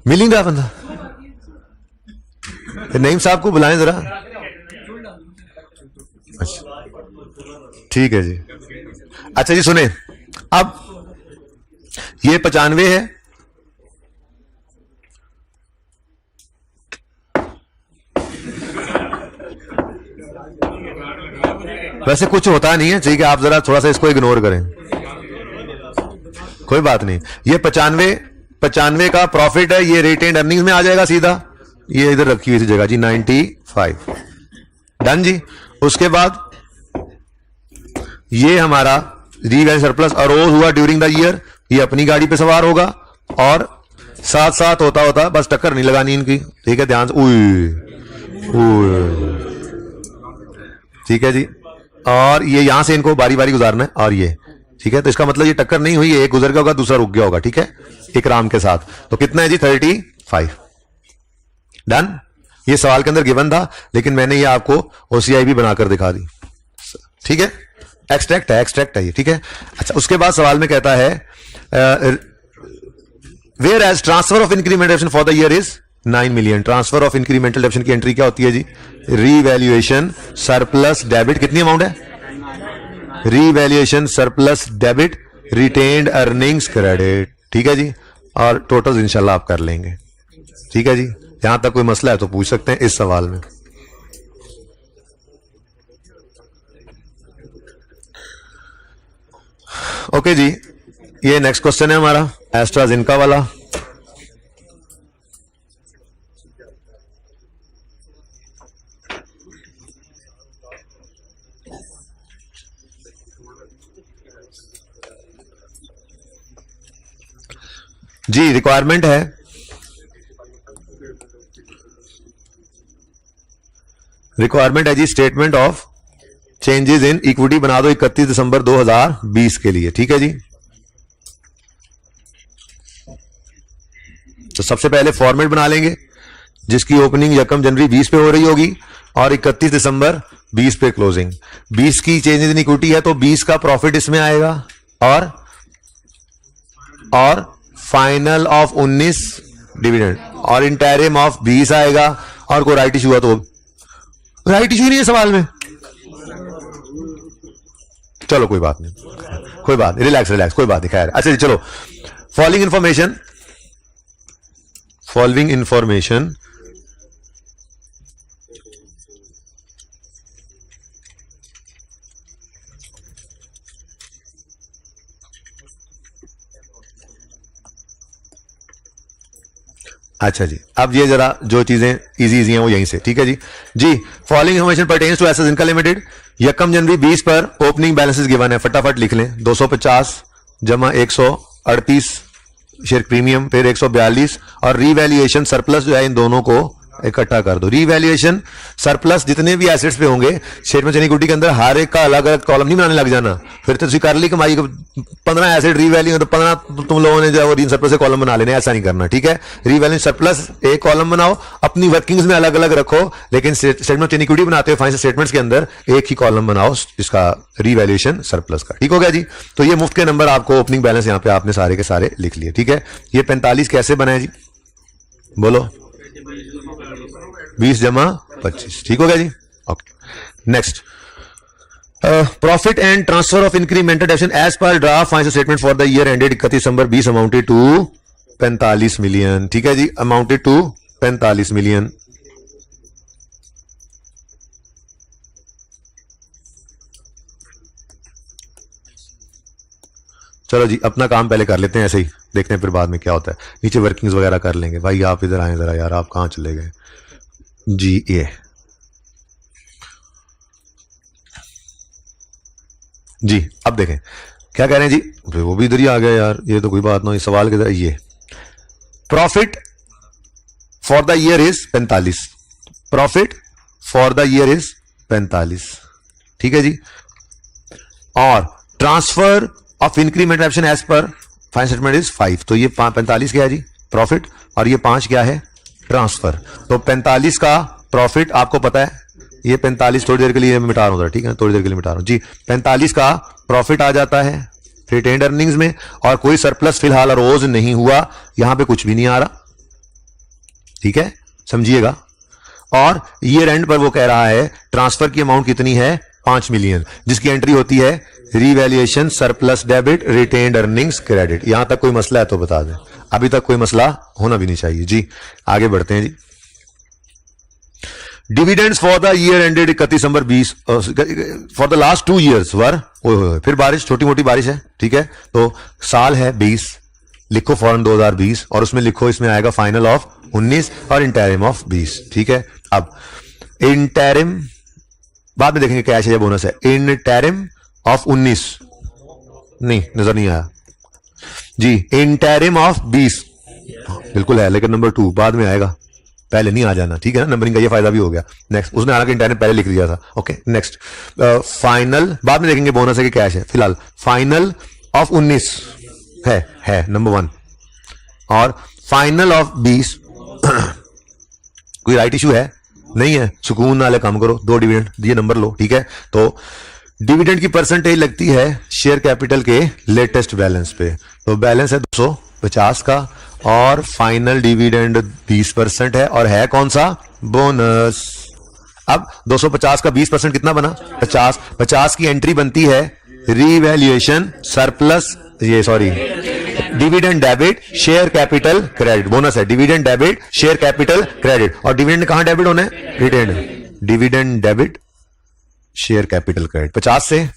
मिलेगा बंदा। नईम साहब को बुलाएं जरा। अच्छा ठीक है जी। अच्छा जी सुने, अब ये 95 है, वैसे कुछ होता नहीं है, ठीक है, आप जरा थोड़ा सा इसको इग्नोर करें, कोई बात नहीं। ये 95 का प्रॉफिट है, ये रिटेन्ड अर्निंग्स में आ जाएगा सीधा, ये इधर रखी हुई थी जगह जी 95। डन जी। उसके बाद ये हमारा रीवैल्यू सरप्लस अरोज हुआ ड्यूरिंग द ईयर, ये अपनी गाड़ी पे सवार होगा और साथ साथ होता होता बस टक्कर नहीं लगानी इनकी, ठीक है, ध्यान से। ठीक है जी। और ये यहां से इनको बारी बारी गुजारना है, और ये ठीक है, तो इसका मतलब ये टक्कर नहीं हुई, एक गुजर गया होगा दूसरा रुक गया होगा, ठीक है, इकराम के साथ। तो कितना है जी? 35। डन। ये सवाल के अंदर गिवन था, लेकिन मैंने ये आपको ओसीआई भी बनाकर दिखा दी, ठीक है, एक्सट्रैक्ट है ये, ठीक है। अच्छा, उसके बाद सवाल में कहता है whereas transfer of incremental depreciation for the year is 9 million. Transfer of incremental depreciation की एंट्री क्या होती है जी? रीवैल्यूएशन सरप्लस डेबिट, कितनी अमाउंट है? Revaluation surplus debit retained earnings credit, ठीक है जी, और टोटल इंशाल्लाह आप कर लेंगे। ठीक है जी, यहां तक कोई मसला है तो पूछ सकते हैं इस सवाल में। ओके जी, ये नेक्स्ट क्वेश्चन है हमारा एस्ट्राजेनेका वाला। जी रिक्वायरमेंट है, रिक्वायरमेंट है जी statement of changes in equity बना दो 31 दिसंबर 2020 के लिए। ठीक है जी, तो सबसे पहले फॉर्मेट बना लेंगे जिसकी ओपनिंग 1 जनवरी 20 पे हो रही होगी और 31 दिसंबर 20 पे क्लोजिंग। 20 की चेंजेस इन इक्विटी है तो 20 का प्रॉफिट इसमें आएगा और फाइनल ऑफ 19 डिविडेंड और इंटरिम ऑफ 20 आएगा। और कोई राइट इशू हुआ तो राइट इशू नहीं है सवाल में, चलो कोई बात नहीं, कोई बात नहीं, रिलैक्स रिलैक्स, कोई बात नहीं, खैर। अच्छा जी चलो, फॉलोइंग इंफॉर्मेशन अच्छा जी, अब ये जरा जो चीजें इजी हैं वो यहीं से। ठीक है जी, following information pertains to AstraZeneca limited. 1 जनवरी 20 पर ओपनिंग बैलेंसेस गिवन है, फटाफट लिख लें। 250 जमा 138 शेयर प्रीमियम, फिर 142 और रीवैल्यूएशन सरप्लस जो है इन दोनों को इकट्ठा कर दो। रीवैल्यूएशन सरप्लस जितने भी एसेट्स पे होंगे स्टेटमेंट ऑफ इक्विटी के अंदर हर एक का अलग अलग कॉलम नहीं बनाने लग जाना, फिर तो कर ली कमाई 15 एसेट रीवैल्यू तो 15 तुम लोगों ने जो री सरप्लस से कॉलम बना लेने, ऐसा नहीं करना। ठीक है, रीवैल्यू सरप्लस एक कॉलम बनाओ, अपनी वर्किंग्स में अलग अलग रखो, लेकिन स्टेटमेंट ऑफ इक्विटी बनाते हो फाइनेंशियल स्टेटमेंट्स के अंदर एक ही कॉलम बनाओ इसका रीवैल्यूएशन सरप्लस का। ठीक हो गया जी, तो ये मुफ्त के नंबर आपको ओपनिंग बैलेंस यहां पे आपने सारे के सारे लिख लिए। ठीक है, ये 45 कैसे बनाए जी, बोलो। 20 जमा 25, ठीक हो गया जी। Okay, next profit and transfer of incremental डेप्ट as per draft financial statement for the year ended 31 December 20 amounted to 45 million. ठीक है जी, अमाउंटेड टू 45 मिलियन। चलो जी, अपना काम पहले कर लेते हैं, ऐसे ही देखते हैं फिर बाद में क्या होता है, नीचे वर्किंग्स वगैरह कर लेंगे। भाई आप इधर आए जरा यार, आप कहां चले गए जी। ये जी अब देखें क्या कह रहे हैं जी, वो भी इधर ही आ गया यार, ये तो कोई बात नहीं, सवाल किधर। ये profit for the year is 45, profit for the year is 45। ठीक है जी, और transfer of increment option as per financial statement is 5, तो ये 45 क्या है जी प्रॉफिट और ये 5 क्या है ट्रांसफर। तो 45 का प्रॉफिट आपको पता है, ये 45 थोड़ी देर के लिए मिटा रहा हूं, ठीक है, थोड़ी देर के लिए मिटा रहा हूं जी। 45 का प्रॉफिट आ जाता है रिटेन्ड अर्निंग्स में और कोई सरप्लस फिलहाल रोज नहीं हुआ, यहां पे कुछ भी नहीं आ रहा। ठीक है, समझिएगा। और ईयर एंड पर वो कह रहा है ट्रांसफर की अमाउंट कितनी है 5 मिलियन, जिसकी एंट्री होती है revaluation surplus debit retained earnings credit. यहां तक कोई मसला है तो बता दें, अभी तक कोई मसला होना भी नहीं चाहिए जी। आगे बढ़ते हैं जी। Dividends for the year ended 31 December 20 for the last 2 years वर, फिर बारिश, छोटी मोटी बारिश है। ठीक है, तो साल है 20, लिखो फॉरन 2020 और उसमें लिखो, इसमें आएगा फाइनल ऑफ 19 और इंटरिम ऑफ 20। ठीक है, अब इंटरिम बाद में देखेंगे कैश है या बोनस है। इंटरिम ऑफ 19 नहीं, नजर नहीं आया जी। इंटरिम ऑफ 20 बिल्कुल है, लेकिन नंबर 2 बाद में आएगा, पहले नहीं आ जाना। ठीक है ना, नंबरिंग का ये फायदा भी हो गया। नेक्स्ट, उसने हालांकि इंटरिम पहले लिख दिया था। ओके, नेक्स्ट फाइनल बाद में देखेंगे बोनस है कि कैश है। फिलहाल फाइनल ऑफ 19 है नंबर 1 और फाइनल ऑफ 20 कोई राइट इशू है नहीं है, सुकून नाले काम करो, 2 डिविडेंड दिए, नंबर लो। ठीक है, तो डिविडेंड की परसेंटेज लगती है शेयर कैपिटल के लेटेस्ट बैलेंस पे, तो बैलेंस है 250 का और फाइनल डिविडेंड 20% है और है कौन सा बोनस। अब 250 का 20% कितना बना 50 की एंट्री बनती है रीवैल्यूएशन सरप्लस, ये sorry dividend debit, share capital credit, bonus है, dividend debit, share capital credit. और डिविडेंड कहां डेबिट होना है? Retain. Dividend debit, share capital credit 50 से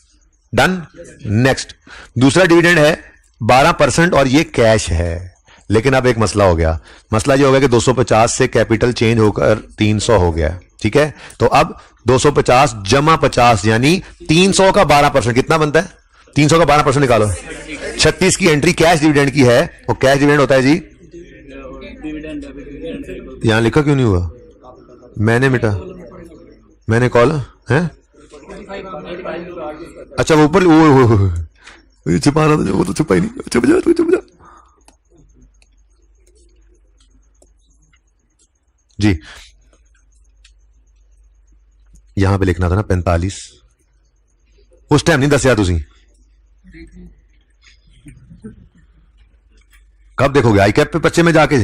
डन। नेक्स्ट दूसरा डिविडेंड है 12% और ये कैश है। लेकिन अब एक मसला हो गया, मसला ये हो गया कि 250 से कैपिटल चेंज होकर 300 हो गया, ठीक है। तो अब 250 जमा 50 यानी 300 का 12% कितना बनता है? 300 का 12% निकालो। 36 की एंट्री कैश डिविडेंड की है, और कैश डिविडेंड होता है जी, यहां लिखा क्यों नहीं हुआ? मैंने मिटा, मैंने कॉल है। अच्छा वो ऊपर वो छुपा रहा था, वो तो छुपा ही नहीं। चुप जा, चुप जा जी। यहां पे लिखना था ना 45, उस टाइम नहीं दसिया तुसी। कब देखोगे? आई कैप पे बच्चे में जाके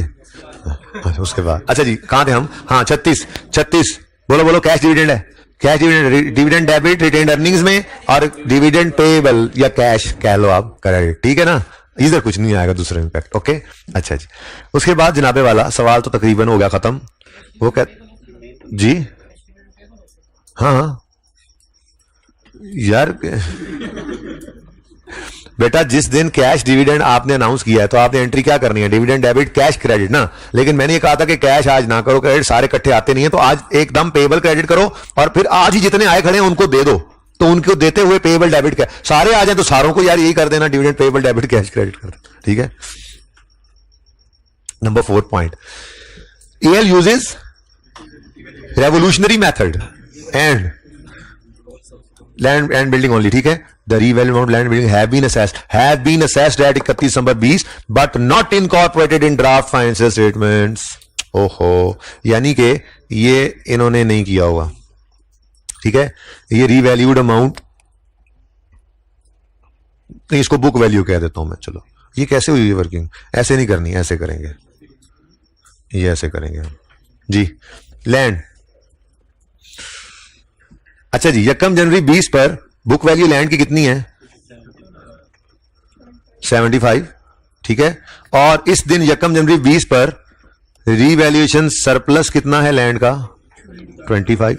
उसके बाद। अच्छा जी कहां थे हम? हाँ 36 बोलो बोलो। कैश डिविडेंड है, cash dividend, dividend debit retained earnings में, और डिविडेंड पेएबल या कैश कह लो आप, क्रेडिट, ठीक है ना। इधर कुछ नहीं आएगा दूसरा इंपैक्ट, ओके। अच्छा जी उसके बाद जनाबे वाला सवाल तो तकरीबन हो गया खत्म। वो क्या जी? हाँ यार बेटा जिस दिन कैश डिविडेंड आपने अनाउंस किया है तो आपने एंट्री क्या करनी है? डिविडेंड डेबिट कैश क्रेडिट ना। लेकिन मैंने ये कहा था कि कैश आज ना करो, क्रेडिट सारे इकट्ठे आते नहीं है, तो आज एकदम पेएबल क्रेडिट करो और फिर आज ही जितने आए खड़े हैं उनको दे दो। तो उनको देते हुए पेएबल डेबिट कैश सारे आ जाए तो सारों को यार यही कर देना, dividend payable debit cash credit कर देना, ठीक है। Number 4 point, AL uses revolutionary method and land and building only, ठीक है। The revalue amount land building have been assessed at 31 December 20 but not incorporated in draft financial statements। ओहो, यानी कि ये इन्होंने नहीं किया होगा, ठीक है। ये रीवैल्यूड अमाउंट, इसको बुक वैल्यू कह देता हूं मैं। चलो ये कैसे हुई वर्किंग? ऐसे नहीं करनी, ऐसे करेंगे, ये ऐसे करेंगे जी। लैंड, अच्छा जी 1 जनवरी 20 पर बुक वैल्यू लैंड की कितनी है? 75, ठीक है। और इस दिन 1 जनवरी 20 पर रीवैल्यूएशन सरप्लस कितना है लैंड का? 25।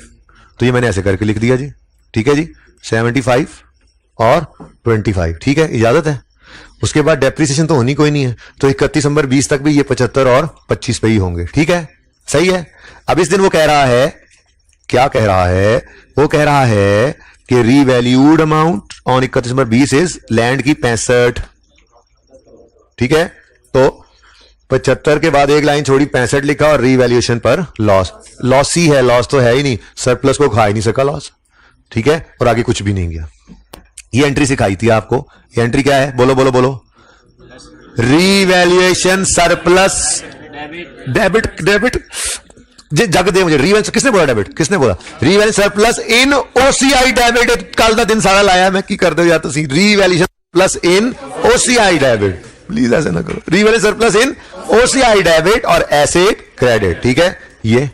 तो ये मैंने ऐसे करके लिख दिया जी, ठीक है जी। 75 और 25, ठीक है, इजाजत है। उसके बाद डेप्रिसिएशन तो होनी कोई नहीं है, तो 31 दिसंबर 20 तक भी ये 75 और 25 पे ही होंगे, ठीक है, सही है। अब इस दिन वो कह रहा है, क्या कह रहा है? वो कह रहा है कि revalued amount on 31 December 20 is land की 65, ठीक है। तो 75 के बाद एक लाइन छोड़ी, 65 लिखा और रीवैल्यूएशन पर लॉस। लॉस ही है, लॉस तो है ही नहीं, सरप्लस को खा ही नहीं सका लॉस, ठीक है। और आगे कुछ भी नहीं गया। ये एंट्री सिखाई थी आपको, ये एंट्री क्या है? बोलो बोलो बोलो। रीवैल्यूएशन सरप्लस डेबिट, डेबिट जग दे मुझे। रीवैल्यू किसने बोला? डेबिट किसने बोला? Revalue surplus in OCI debit. कल का दिन सारा लाया मैं, की कर दो या तो सी revaluation plus in OCI debit, please ऐसे ना करो। Revalue surplus in OCI debit और एसेट क्रेडिट, ठीक है, ये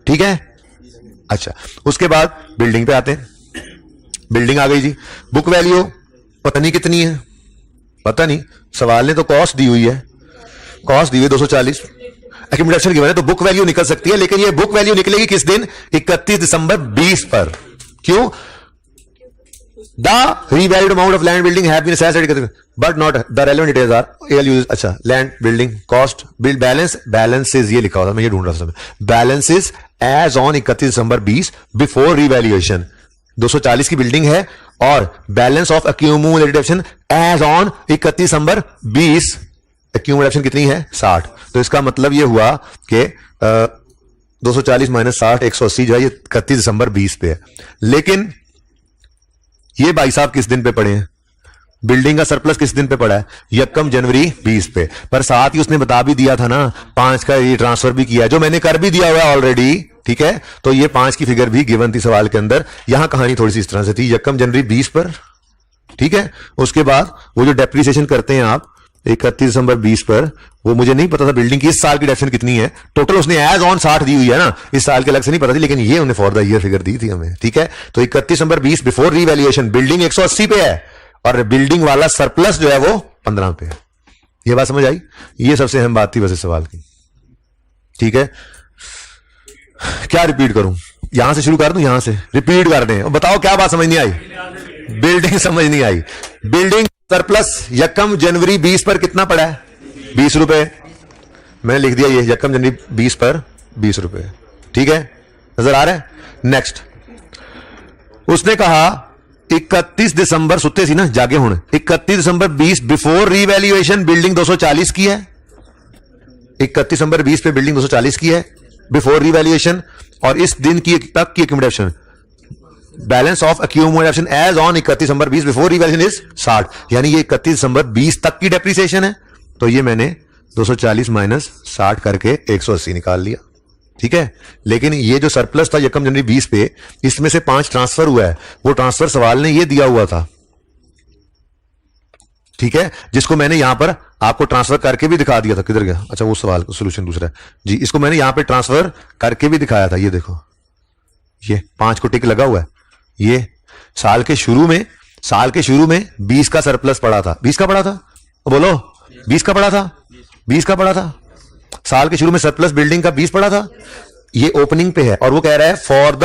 ठीक है। अच्छा उसके बाद बिल्डिंग पे आते हैं। बिल्डिंग आ गई जी। बुक वैल्यू पता नहीं कितनी है, पता नहीं, सवाल ने तो कॉस्ट दी हुई है, कॉस्ट दी हुई 240, एक्यूमुलेशन की वजह तो बुक वैल्यू निकल सकती है, लेकिन ये बुक वैल्यू निकलेगी किस दिन? 31 दिसंबर 20 पर। क्यों? The revalued amount of land building have been assessed but not the relevant details are all use. अच्छा land building cost bill balance, balances ये लिखा हुआ था, मैं ये ढूंढ रहा था, balances as on 31 December 20 before revaluation. 240 की बिल्डिंग है और balance of accumulated as on 31 December 20, accumulation कितनी है? 60। तो इसका मतलब ये हुआ कि 240 माइनस 60 180 जो है ये 31 दिसंबर 20 पे है। लेकिन ये भाई साहब किस दिन पे पड़े हैं? बिल्डिंग का सरप्लस किस दिन पे पड़ा है? 1 जनवरी 20 पे। पर साथ ही उसने बता भी दिया था ना 5 का ये ट्रांसफर भी किया, जो मैंने कर भी दिया हुआ है ऑलरेडी, ठीक है। तो ये 5 की फिगर भी गिवन थी सवाल के अंदर। यहां कहानी थोड़ी सी इस तरह से थी, 1 जनवरी 20 पर, ठीक है। उसके बाद वो जो डेप्रिसिएशन करते हैं आप 31 दिसंबर 20 पर, वो मुझे नहीं पता था बिल्डिंग की इस साल की डेप्रिसिएशन कितनी है। टोटल उसने एज ऑन 60 दी हुई है ना, इस साल के अलग से नहीं पता थी, लेकिन ये उन्हें फॉर द ईयर फिगर दी थी हमें, ठीक है। तो 31 दिसंबर 20 बिफोर रीवैल्यूएशन बिल्डिंग 180 पे है और बिल्डिंग वाला सरप्लस जो है वो 15 पे है। ये बात समझ आई? ये सबसे अहम बात थी बस इस सवाल की। ठीक है, क्या रिपीट करूं? यहां से शुरू कर दूं? यहां से रिपीट कर दें और बताओ क्या बात समझ नहीं आई? बिल्डिंग समझ नहीं आई। बिल्डिंग सरप्लस यकम जनवरी 20 पर कितना पड़ा है? 20 रुपए। मैंने लिख दिया ये यकम जनवरी 20 पर 20 रुपए। ठीक है, नजर आ रहा है? नेक्स्ट, उसने कहा 31 दिसंबर, सुते सी ना, जागे हुण, 31 दिसंबर 20 बिफोर रीवैल्यूएशन बिल्डिंग 240 की है। 31 दिसंबर 20 पे बिल्डिंग 240 की है बिफोर रीवैल्यूएशन, और इस दिन की तक की accumulation balance of accumulation as on 31 December 20 before revaluation is 60, यानी ये 31 दिसंबर 20 तक की डेप्रिसिएशन है। तो ये मैंने 240 माइनस 60 करके 180 निकाल लिया। ठीक है, लेकिन ये जो सरप्लस था यकम जनवरी 20 पे, इसमें से 5 ट्रांसफर हुआ है। वो ट्रांसफर सवाल ने ये दिया हुआ था, ठीक है, जिसको मैंने यहां पर आपको ट्रांसफर करके भी दिखा दिया था। किधर गया? अच्छा, वो सवाल का सोल्यूशन दूसरा है जी। इसको मैंने यहां पे ट्रांसफर करके भी दिखाया था। ये देखो, ये 5 को टिक लगा हुआ है। ये साल के शुरू में 20 का सरप्लस पड़ा था। 20 का पड़ा था, बोलो 20 का पड़ा था, 20 का पड़ा था। साल के शुरू में सरप्लस बिल्डिंग का 20 पड़ा था। ये ओपनिंग पे है और वो कह रहा है for the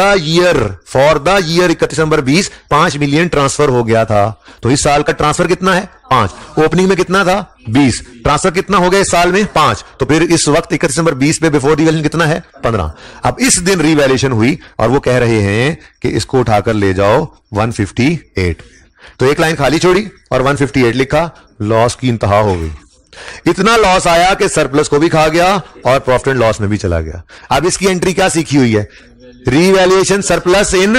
year 31 December 20 5 million transfer हो गया था। तो इस साल का ट्रांसफर कितना है? 5। ओपनिंग में कितना था? 20। ट्रांसफर कितना हो गया इस साल में? 5। तो फिर इस वक्त 31 दिसंबर 20 पे बिफोर रिवैल्यूएशन कितना है? 15। अब इस दिन रिवैल्यूएशन हुई और वो कह रहे हैं कि इसको उठाकर ले जाओ 158। तो एक लाइन खाली छोड़ी और 158 लिखा। लॉस की इंतहा हो गई। इतना लॉस आया कि सरप्लस को भी खा गया और प्रॉफिट एंड लॉस में भी चला गया। अब इसकी एंट्री क्या सीखी हुई है? Revaluation surplus in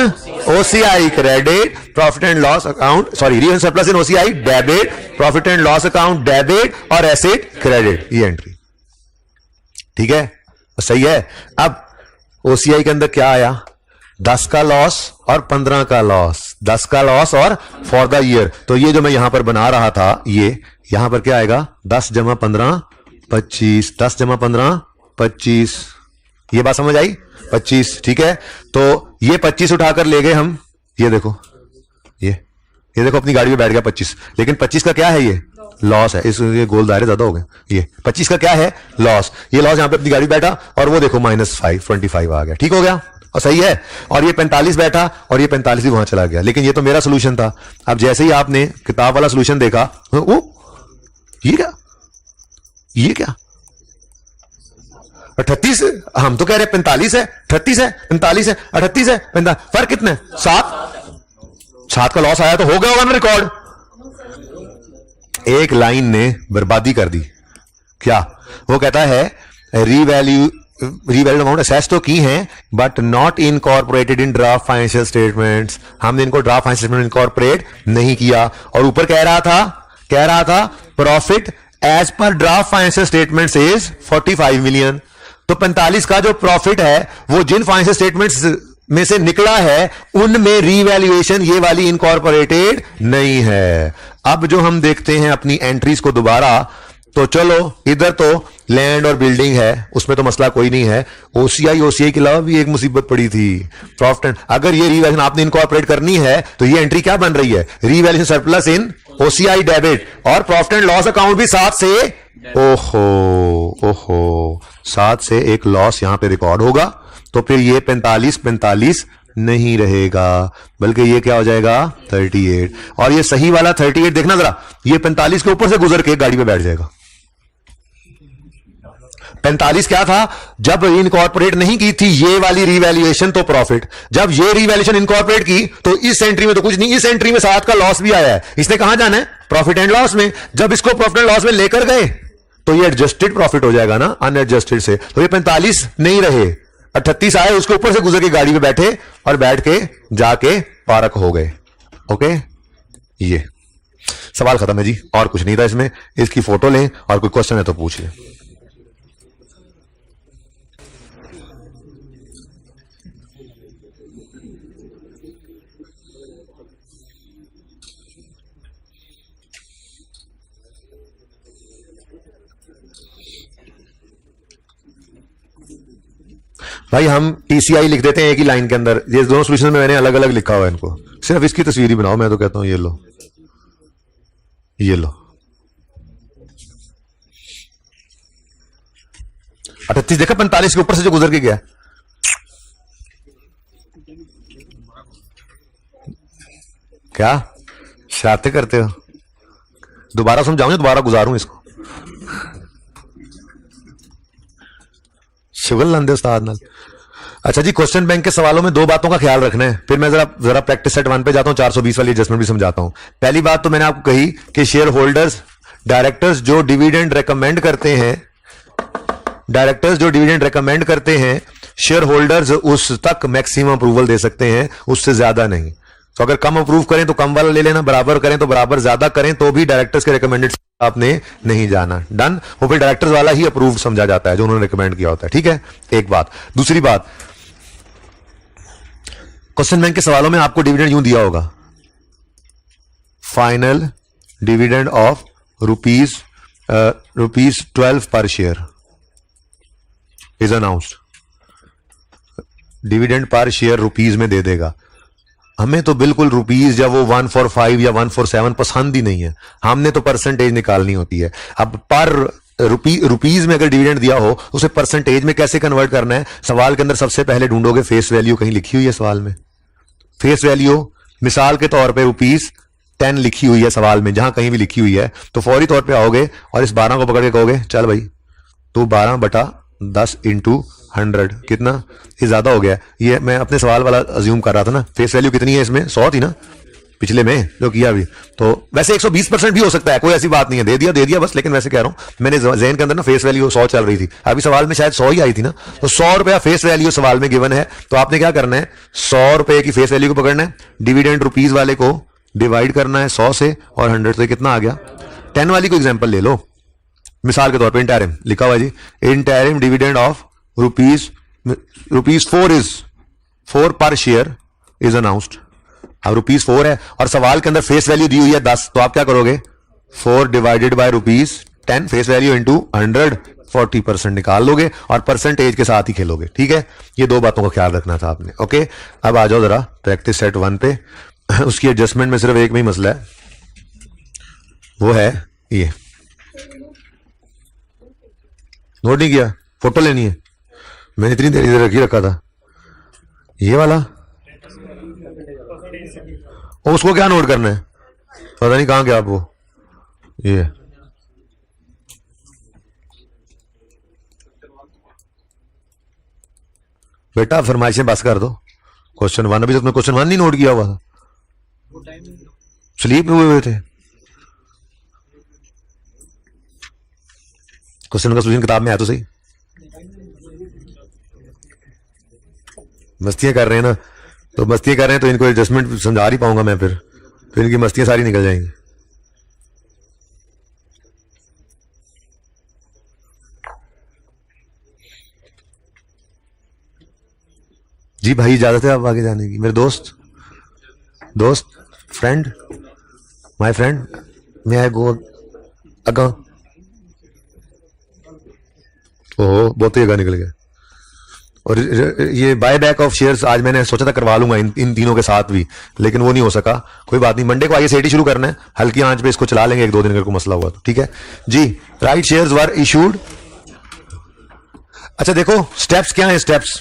OCI credit, profit and loss account, sorry, revaluation surplus in OCI debit, profit and loss account debit और एसेट क्रेडिट। ये एंट्री ठीक है, सही है। अब ओसीआई के अंदर क्या आया? 10 का लॉस और 15 का लॉस, 10 का लॉस और फॉर द ईयर। तो ये जो मैं यहां पर बना रहा था, ये यहां पर क्या आएगा? 10 जमा 15 25, 10 जमा 15 25। ये बात समझ आई? 25। ठीक है, तो ये 25 उठाकर ले गए हम। ये देखो, ये देखो अपनी गाड़ी में बैठ गया 25, लेकिन 25 का क्या है? ये लॉस है। इस ये गोल दायरे ज्यादा हो गए। ये 25 का क्या है? लॉस। ये लॉस यहां पे अपनी गाड़ी बैठा और वो देखो -5 25 आ गया। ठीक हो गया और सही है। और ये 45 बैठा और ये 45 भी वहां चला गया। लेकिन ये तो मेरा सोल्यूशन था। अब जैसे ही आपने किताब वाला सोल्यूशन देखा, वो ये क्या 38, हम तो कह रहे 45 है, 38 है, 45 है, 38 है, 45, फर्क कितना है? 7 का लॉस आया तो हो गया होगा ना रिकॉर्ड। एक लाइन ने बर्बादी कर दी। क्या? वो कहता है रीवैल्यूड अमाउंट असेस तो की हैं but not incorporated in draft financial statements. हमने इनको ड्राफ्ट फाइनेंशियल स्टेटमेंट इनकॉर्पोरेट नहीं किया। और ऊपर कह रहा था profit as per draft financial statements is 45 million. तो 45 का जो प्रॉफिट है वो जिन फाइनेंशियल स्टेटमेंट्स में से निकला है उनमें रीवैल्यूएशन ये वाली इनकॉर्पोरेटेड नहीं है। अब जो हम देखते हैं अपनी एंट्रीज को दोबारा, तो चलो इधर तो लैंड और बिल्डिंग है, उसमें तो मसला कोई नहीं है। ओसीआई के अलावा भी एक मुसीबत पड़ी थी, प्रॉफिट। अगर ये रीवैल्यूएशन आपने इनकॉर्पोरेट करनी है तो ये एंट्री क्या बन रही है? Revaluation surplus in OCI debit और प्रॉफिट एंड लॉस अकाउंट भी 7 से, ओहो 7 से एक लॉस यहां पे रिकॉर्ड होगा। तो फिर ये 45 नहीं रहेगा, बल्कि ये क्या हो जाएगा? 38। और ये सही वाला 38 देखना जरा, ये 45 के ऊपर से गुजर के गाड़ी में बैठ जाएगा। 45 क्या था? जब इनकॉर्पोरेट नहीं की थी ये वाली रीवैल्यूएशन तो प्रॉफिट, जब ये रीवैल्यूएशन इनकॉर्पोरेट की तो इस एंट्री में तो कुछ नहीं, इस एंट्री में 7 का लॉस भी आया है। इसने कहां जाना है? प्रॉफिट एंड लॉस में। जब इसको प्रॉफिट एंड लॉस में लेकर गए तो ये एडजस्टेड प्रॉफिट हो जाएगा ना, अनएडजस्टेड से। तो ये 45 नहीं रहे, 38 आए, उसके ऊपर से गुजर के गाड़ी में बैठे और बैठ के जाके पार्क हो गए। ओके, ये सवाल खत्म है जी, और कुछ नहीं था इसमें। इसकी फोटो लें और कोई क्वेश्चन है तो पूछ लें। भाई हम टीसीआई लिख देते हैं एक ही लाइन के अंदर। ये दोनों सॉल्यूशन में मैंने अलग अलग लिखा हुआ है इनको, सिर्फ इसकी तस्वीर ही बनाओ। मैं तो कहता हूं ये लो, 38 देखा, 45 के ऊपर से जो गुजर के गया। क्या शरारतें करते हो? दोबारा समझाऊं या दोबारा गुजारूं इसको? शुगल लंदे उस्ताद नाल। अच्छा जी, क्वेश्चन बैंक के सवालों में दो बातों का ख्याल रखना है, फिर मैं जरा प्रैक्टिस सेट 1 पे जाता हूं, 420 वाली एडजस्टमेंट भी समझाता हूं। पहली बात तो मैंने आपको कही कि शेयर होल्डर्स, डायरेक्टर्स जो डिविडेंड रेकमेंड करते हैं, शेयर होल्डर्स उस तक मैक्सिमम अप्रूवल दे सकते हैं, उससे ज्यादा नहीं। तो अगर कम अप्रूव करें तो कम वाला ले लेना, बराबर करें तो बराबर, ज्यादा करें तो भी डायरेक्टर्स के रिकमेंडेड आपने नहीं जाना। डन। वो फिर डायरेक्टर्स वाला ही अप्रूव समझा जाता है जो उन्होंने रिकमेंड किया होता है। ठीक है, एक बात। दूसरी बात, क्वेश्चन बैंक के सवालों में आपको डिविडेंड यूं दिया होगा, फाइनल डिविडेंड ऑफ रुपीज 12 पर share is announced. Dividend per share rupees में दे देगा। हमें तो बिल्कुल रुपीज या वो 145 या 147 पसंद ही नहीं है, हमने तो परसेंटेज निकालनी होती है। अब पर रुपीज में अगर डिविडेंड दिया हो तो उसे परसेंटेज में कैसे कन्वर्ट करना है? सवाल के अंदर सबसे पहले ढूंढोगे फेस वैल्यू, कहीं लिखी हुई है सवाल में फेस वैल्यू? मिसाल के तौर पे ₹10 लिखी हुई है सवाल में, जहां कहीं भी लिखी हुई है तो फौरी तौर पे आओगे और इस 12 को पकड़ के कहोगे चल भाई तू 12/10 इंटू 100 कितना? ये ज्यादा हो गया। ये मैं अपने सवाल वाला अज्यूम कर रहा था ना। फेस वैल्यू कितनी है इसमें? 100 थी ना पिछले में जो किया अभी। तो वैसे 120% भी हो सकता है, कोई ऐसी बात नहीं है, दे दिया बस। लेकिन वैसे कह रहा हूं, मैंने ज़हन के अंदर ना फेस वैल्यू 100 चल रही थी, अभी सवाल में शायद 100 ही आई थी ना। तो 100 रुपया फेस वैल्यू सवाल में गिवन है, तो आपने क्या करना है? 100 रुपए की फेस वैल्यू को पकड़ना है, डिविडेंड रुपीज वाले को डिवाइड करना है 100 से, और 100 से कितना आ गया? 10 वाली को एग्जाम्पल ले लो। मिसाल के तौर पर इंटरिम लिखा हुआ जी, इंटरिम डिविडेंड ऑफ रुपीज 4 पर शेयर इज अनाउंस्ड। अब ₹4 है और सवाल के अंदर फेस वैल्यू दी हुई है 10, तो आप क्या करोगे? 4 divided by ₹10 face value into 100, 40% निकाल लोगे और परसेंटेज के साथ ही खेलोगे। ठीक है, ये दो बातों का ख्याल रखना था आपने। ओके, अब आ जाओ जरा प्रैक्टिस सेट 1 पे। उसकी एडजस्टमेंट में सिर्फ एक में ही मसला है, वो है ये। नोट नहीं किया? फोटो लेनी है, मैंने इतनी देर इधर रखा था। ये वाला उसको क्या नोट करना है? पता नहीं कहां गया आप वो। ये बेटा फरमाइशें बस कर दो। क्वेश्चन 1 अभी तक तुमने क्वेश्चन 1 नहीं नोट किया हुआ था, स्लीप हुए हुए थे। क्वेश्चन का सोल्यूशन किताब में है तो सही। मस्तियां कर रहे हैं ना, तो मस्तियां कर रहे हैं तो इनको एडजस्टमेंट समझा नहीं पाऊंगा मैं, फिर इनकी मस्तियां सारी निकल जाएंगी। जी भाई, इजाजत है आप आगे जाने की। मेरे दोस्त फ्रेंड, माय फ्रेंड, मे आई गो अगा? ओह, बहुत ही अगा निकल गया। और ये बाय बैक ऑफ शेयर्स आज मैंने सोचा था करवा लूंगा इन तीनों के साथ भी, लेकिन वो नहीं हो सका। कोई बात नहीं, मंडे को आगे सेटी शुरू करना है, हल्की आंच पे इसको चला लेंगे 1-2 दिन अगर कोई मसला हुआ तो। ठीक है जी। Right shares were issued. अच्छा देखो स्टेप्स क्या है। स्टेप्स,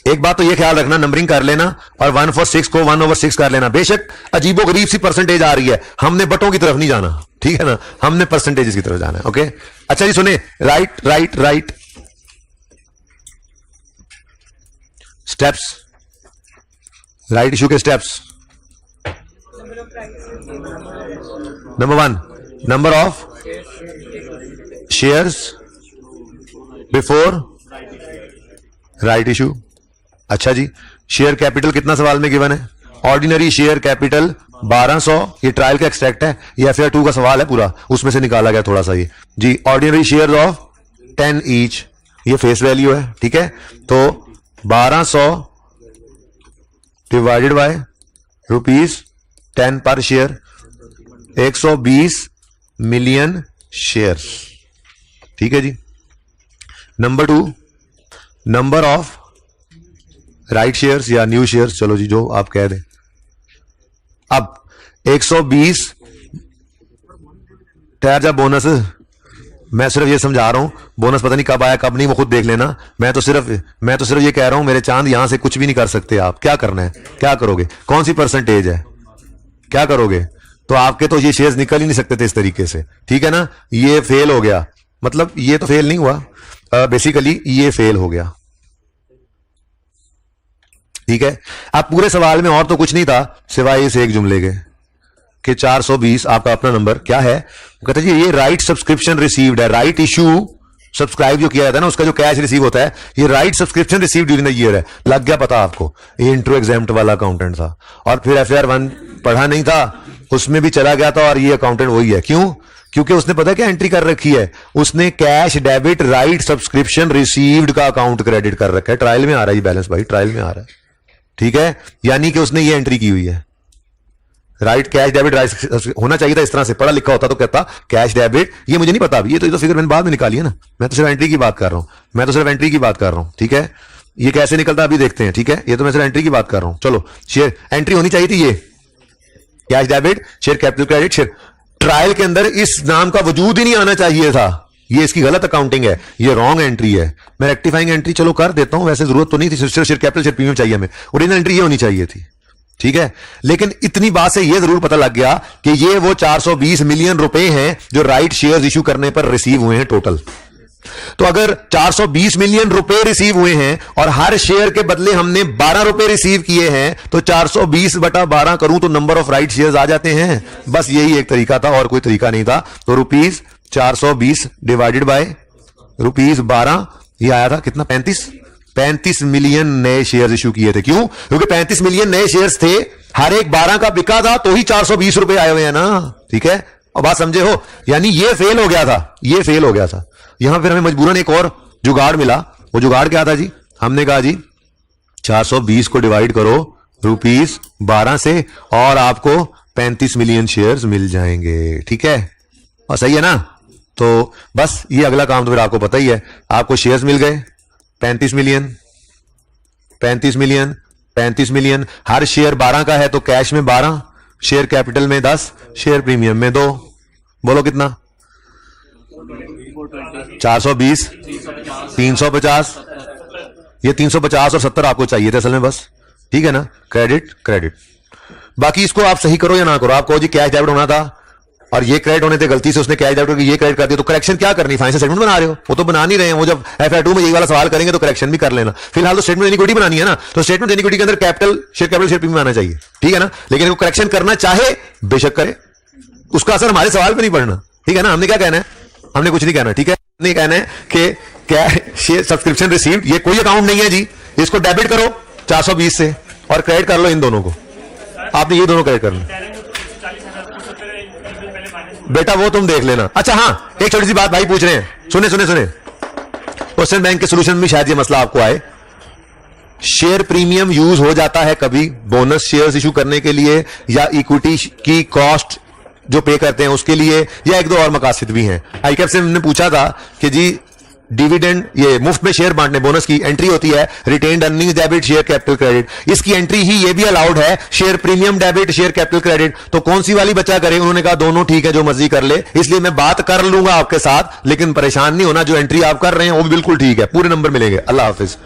एक बात तो ये ख्याल रखना, नंबरिंग कर लेना और 1/6 को 1/6 कर लेना। बेशक अजीबो गरीब सी परसेंटेज आ रही है, हमने बटों की तरफ नहीं जाना, ठीक है ना, हमने परसेंटेजेस की तरफ जाना है। ओके, अच्छा जी सुने, राइट स्टेप्स, राइट इशू के steps. Number 1, number of shares before right issue. अच्छा जी, शेयर कैपिटल कितना सवाल में गिवन है? ऑर्डिनरी शेयर कैपिटल 1200, ये ट्रायल का एक्सट्रैक्ट है, ये FAR 2 का सवाल है पूरा, उसमें से निकाला गया थोड़ा सा ये जी। ऑर्डिनरी शेयर ऑफ 10 ईच, ये फेस वैल्यू है, ठीक है। तो 1200 डिवाइडेड बाय ₹10 पर शेयर, 120 मिलियन शेयर्स, ठीक है जी। Number 2, number of right shares या न्यू शेयर्स, चलो जी जो आप कह दें। अब 120 ठहर जा बोनस मैं सिर्फ ये समझा रहा हूं, बोनस पता नहीं कब आया कब नहीं, वो खुद देख लेना। मैं तो सिर्फ ये कह रहा हूं, मेरे चांद यहां से कुछ भी नहीं कर सकते आप। क्या करना है, क्या करोगे, कौन सी परसेंटेज है, क्या करोगे? तो आपके तो ये शेयर्स निकल ही नहीं सकते थे इस तरीके से, ठीक है ना। ये फेल हो गया, मतलब ये तो फेल नहीं हुआ, बेसिकली ये फेल हो गया, ठीक है। अब पूरे सवाल में और तो कुछ नहीं था सिवाय इस एक जुमले के कि 420 आपका अपना नंबर क्या है। कहते जी ये राइट सब्सक्रिप्शन रिसीव्ड है, राइट इशू सब्सक्राइब जो किया जाता है ना, उसका जो कैश रिसीव होता है, ये right subscription received during the year है। लग गया पता आपको, ये इंट्रो एग्जाम्प्ट वाला अकाउंटेंट था। और फिर FAR 1 पढ़ा नहीं था, उसमें भी चला गया था, और ये अकाउंटेंट वही है। क्यों? क्योंकि उसने पता क्या एंट्री कर रखी है, उसने cash debit right subscription received का अकाउंट क्रेडिट कर रखा है। ट्रायल में आ रहा है ये बैलेंस भाई, ट्रायल में आ रहा है, ठीक है। यानी कि उसने ये एंट्री की हुई है, राइट कैश डेबिट राइट होना चाहिए था इस तरह से, पढ़ा लिखा होता तो कहता कैश डेबिट। ये मुझे नहीं पता अभी, ये तो फिगर मैंने बाद में निकाली है ना, मैं तो सिर्फ एंट्री की बात कर रहा हूं, ठीक है। ये कैसे निकलता अभी देखते हैं, ठीक है। ये तो मैं सिर्फ एंट्री की बात कर रहा हूं। चलो शेयर एंट्री होनी चाहिए थी, ये cash debit share capital credit share. Trial के अंदर इस नाम का वजूद ही नहीं आना चाहिए था, ये इसकी गलत अकाउंटिंग है, ये रॉन्ग एंट्री है। मैं रेक्टिफाइंग एंट्री चलो कर देता हूं, वैसे जरूरत तो नहीं थी, शेयर कैपिटल शेयर प्रीमियम चाहिए हमें, ओरिजिनल एंट्री ये होनी चाहिए थी, ठीक है। लेकिन इतनी बात से यह जरूर पता लग गया कि ये वो 420 मिलियन रुपए हैं जो राइट शेयर्स इशू करने पर रिसीव हुए हैं टोटल। तो अगर 420 मिलियन रुपए रिसीव हुए हैं और हर शेयर के बदले हमने 12 रुपए रिसीव किए हैं, तो 420/12 करूं तो नंबर ऑफ राइट शेयर्स आ जाते हैं। बस यही एक तरीका था, और कोई तरीका नहीं था। तो ₹420 डिवाइडेड बाय ₹12, ये आया था कितना, 35 मिलियन नए शेयर्स इशू किए थे। क्यों? क्योंकि 35 मिलियन नए शेयर्स थे, हर एक 12 का बिका था, तो ही 420 रुपए आए हुए हैं ना, ठीक है। और बात समझे हो, यानी ये फेल हो गया था, यहां फिर हमें मजबूरन एक और जुगाड़ मिला। वो जुगाड़ क्या था जी? हमने कहा जी 420 को डिवाइड करो ₹12 से और आपको 35 मिलियन शेयर्स मिल जाएंगे, ठीक है। और सही है ना। तो बस ये अगला काम तो फिर आपको पता ही है, आपको शेयर्स मिल गए 35 मिलियन, हर शेयर 12 का है, तो कैश में 12, शेयर कैपिटल में 10, शेयर प्रीमियम में 2, बोलो कितना? 420, 350, ये 350 और 70 आपको चाहिए थे असल में, बस, ठीक है ना। क्रेडिट बाकी इसको आप सही करो या ना करो, आपको जी कैश डेबिट होना था और ये क्रेडिट होने थे, गलती से उसने कैश डेबिट ये क्रेडिट कर दिया, तो करेक्शन क्या करनी? फाइनेंशियल स्टेटमेंट बना रहे हो, वो तो बना नहीं रहे हैं। वो जब FAR 2 में यही वाला सवाल करेंगे तो करेक्शन भी कर लेना। फिलहाल तो स्टेटमेंट इक्विटी बनानी है ना, तो स्टेटमेंट इक्विटी के अंदर कैपिटल शेयर प्रीमियम आना चाहिए, ठीक है ना। लेकिन वो करेक्शन करना चाहे बेशक करे, उसका असर हमारे सवाल पे नहीं पड़ना, ठीक है ना। हमने क्या कहना है? हमने कुछ नहीं कहना, ठीक है। नहीं कहना है कि क्या शेयर सब्सक्रिप्शन रिसीव्ड, ये कोई अकाउंट नहीं है जी, इसको डेबिट करो 420 से और क्रेडिट कर लो इन दोनों को, आपने ये दोनों क्रेडिट करना बेटा, वो तुम देख लेना। अच्छा हाँ, एक छोटी सी बात भाई पूछ रहे हैं, सुने क्वेश्चन बैंक के सोल्यूशन में शायद ये मसला आपको आए। शेयर प्रीमियम यूज हो जाता है कभी बोनस शेयर्स इशू करने के लिए, या इक्विटी की कॉस्ट जो पे करते हैं उसके लिए, या एक दो और मकासद भी हैं। आईकैप से हमने पूछा था कि जी डिविडेंड, ये मुफ्त में शेयर बांटने बोनस की एंट्री होती है, retained earnings debit share capital credit, इसकी एंट्री ही ये भी अलाउड है, share premium debit share capital credit. तो कौन सी वाली बच्चा करे? उन्होंने कहा दोनों ठीक है, जो मर्जी कर ले। इसलिए मैं बात कर लूंगा आपके साथ, लेकिन परेशान नहीं होना, जो एंट्री आप कर रहे हैं वो भी बिल्कुल ठीक है, पूरे नंबर मिलेंगे। अल्लाह हाफिज।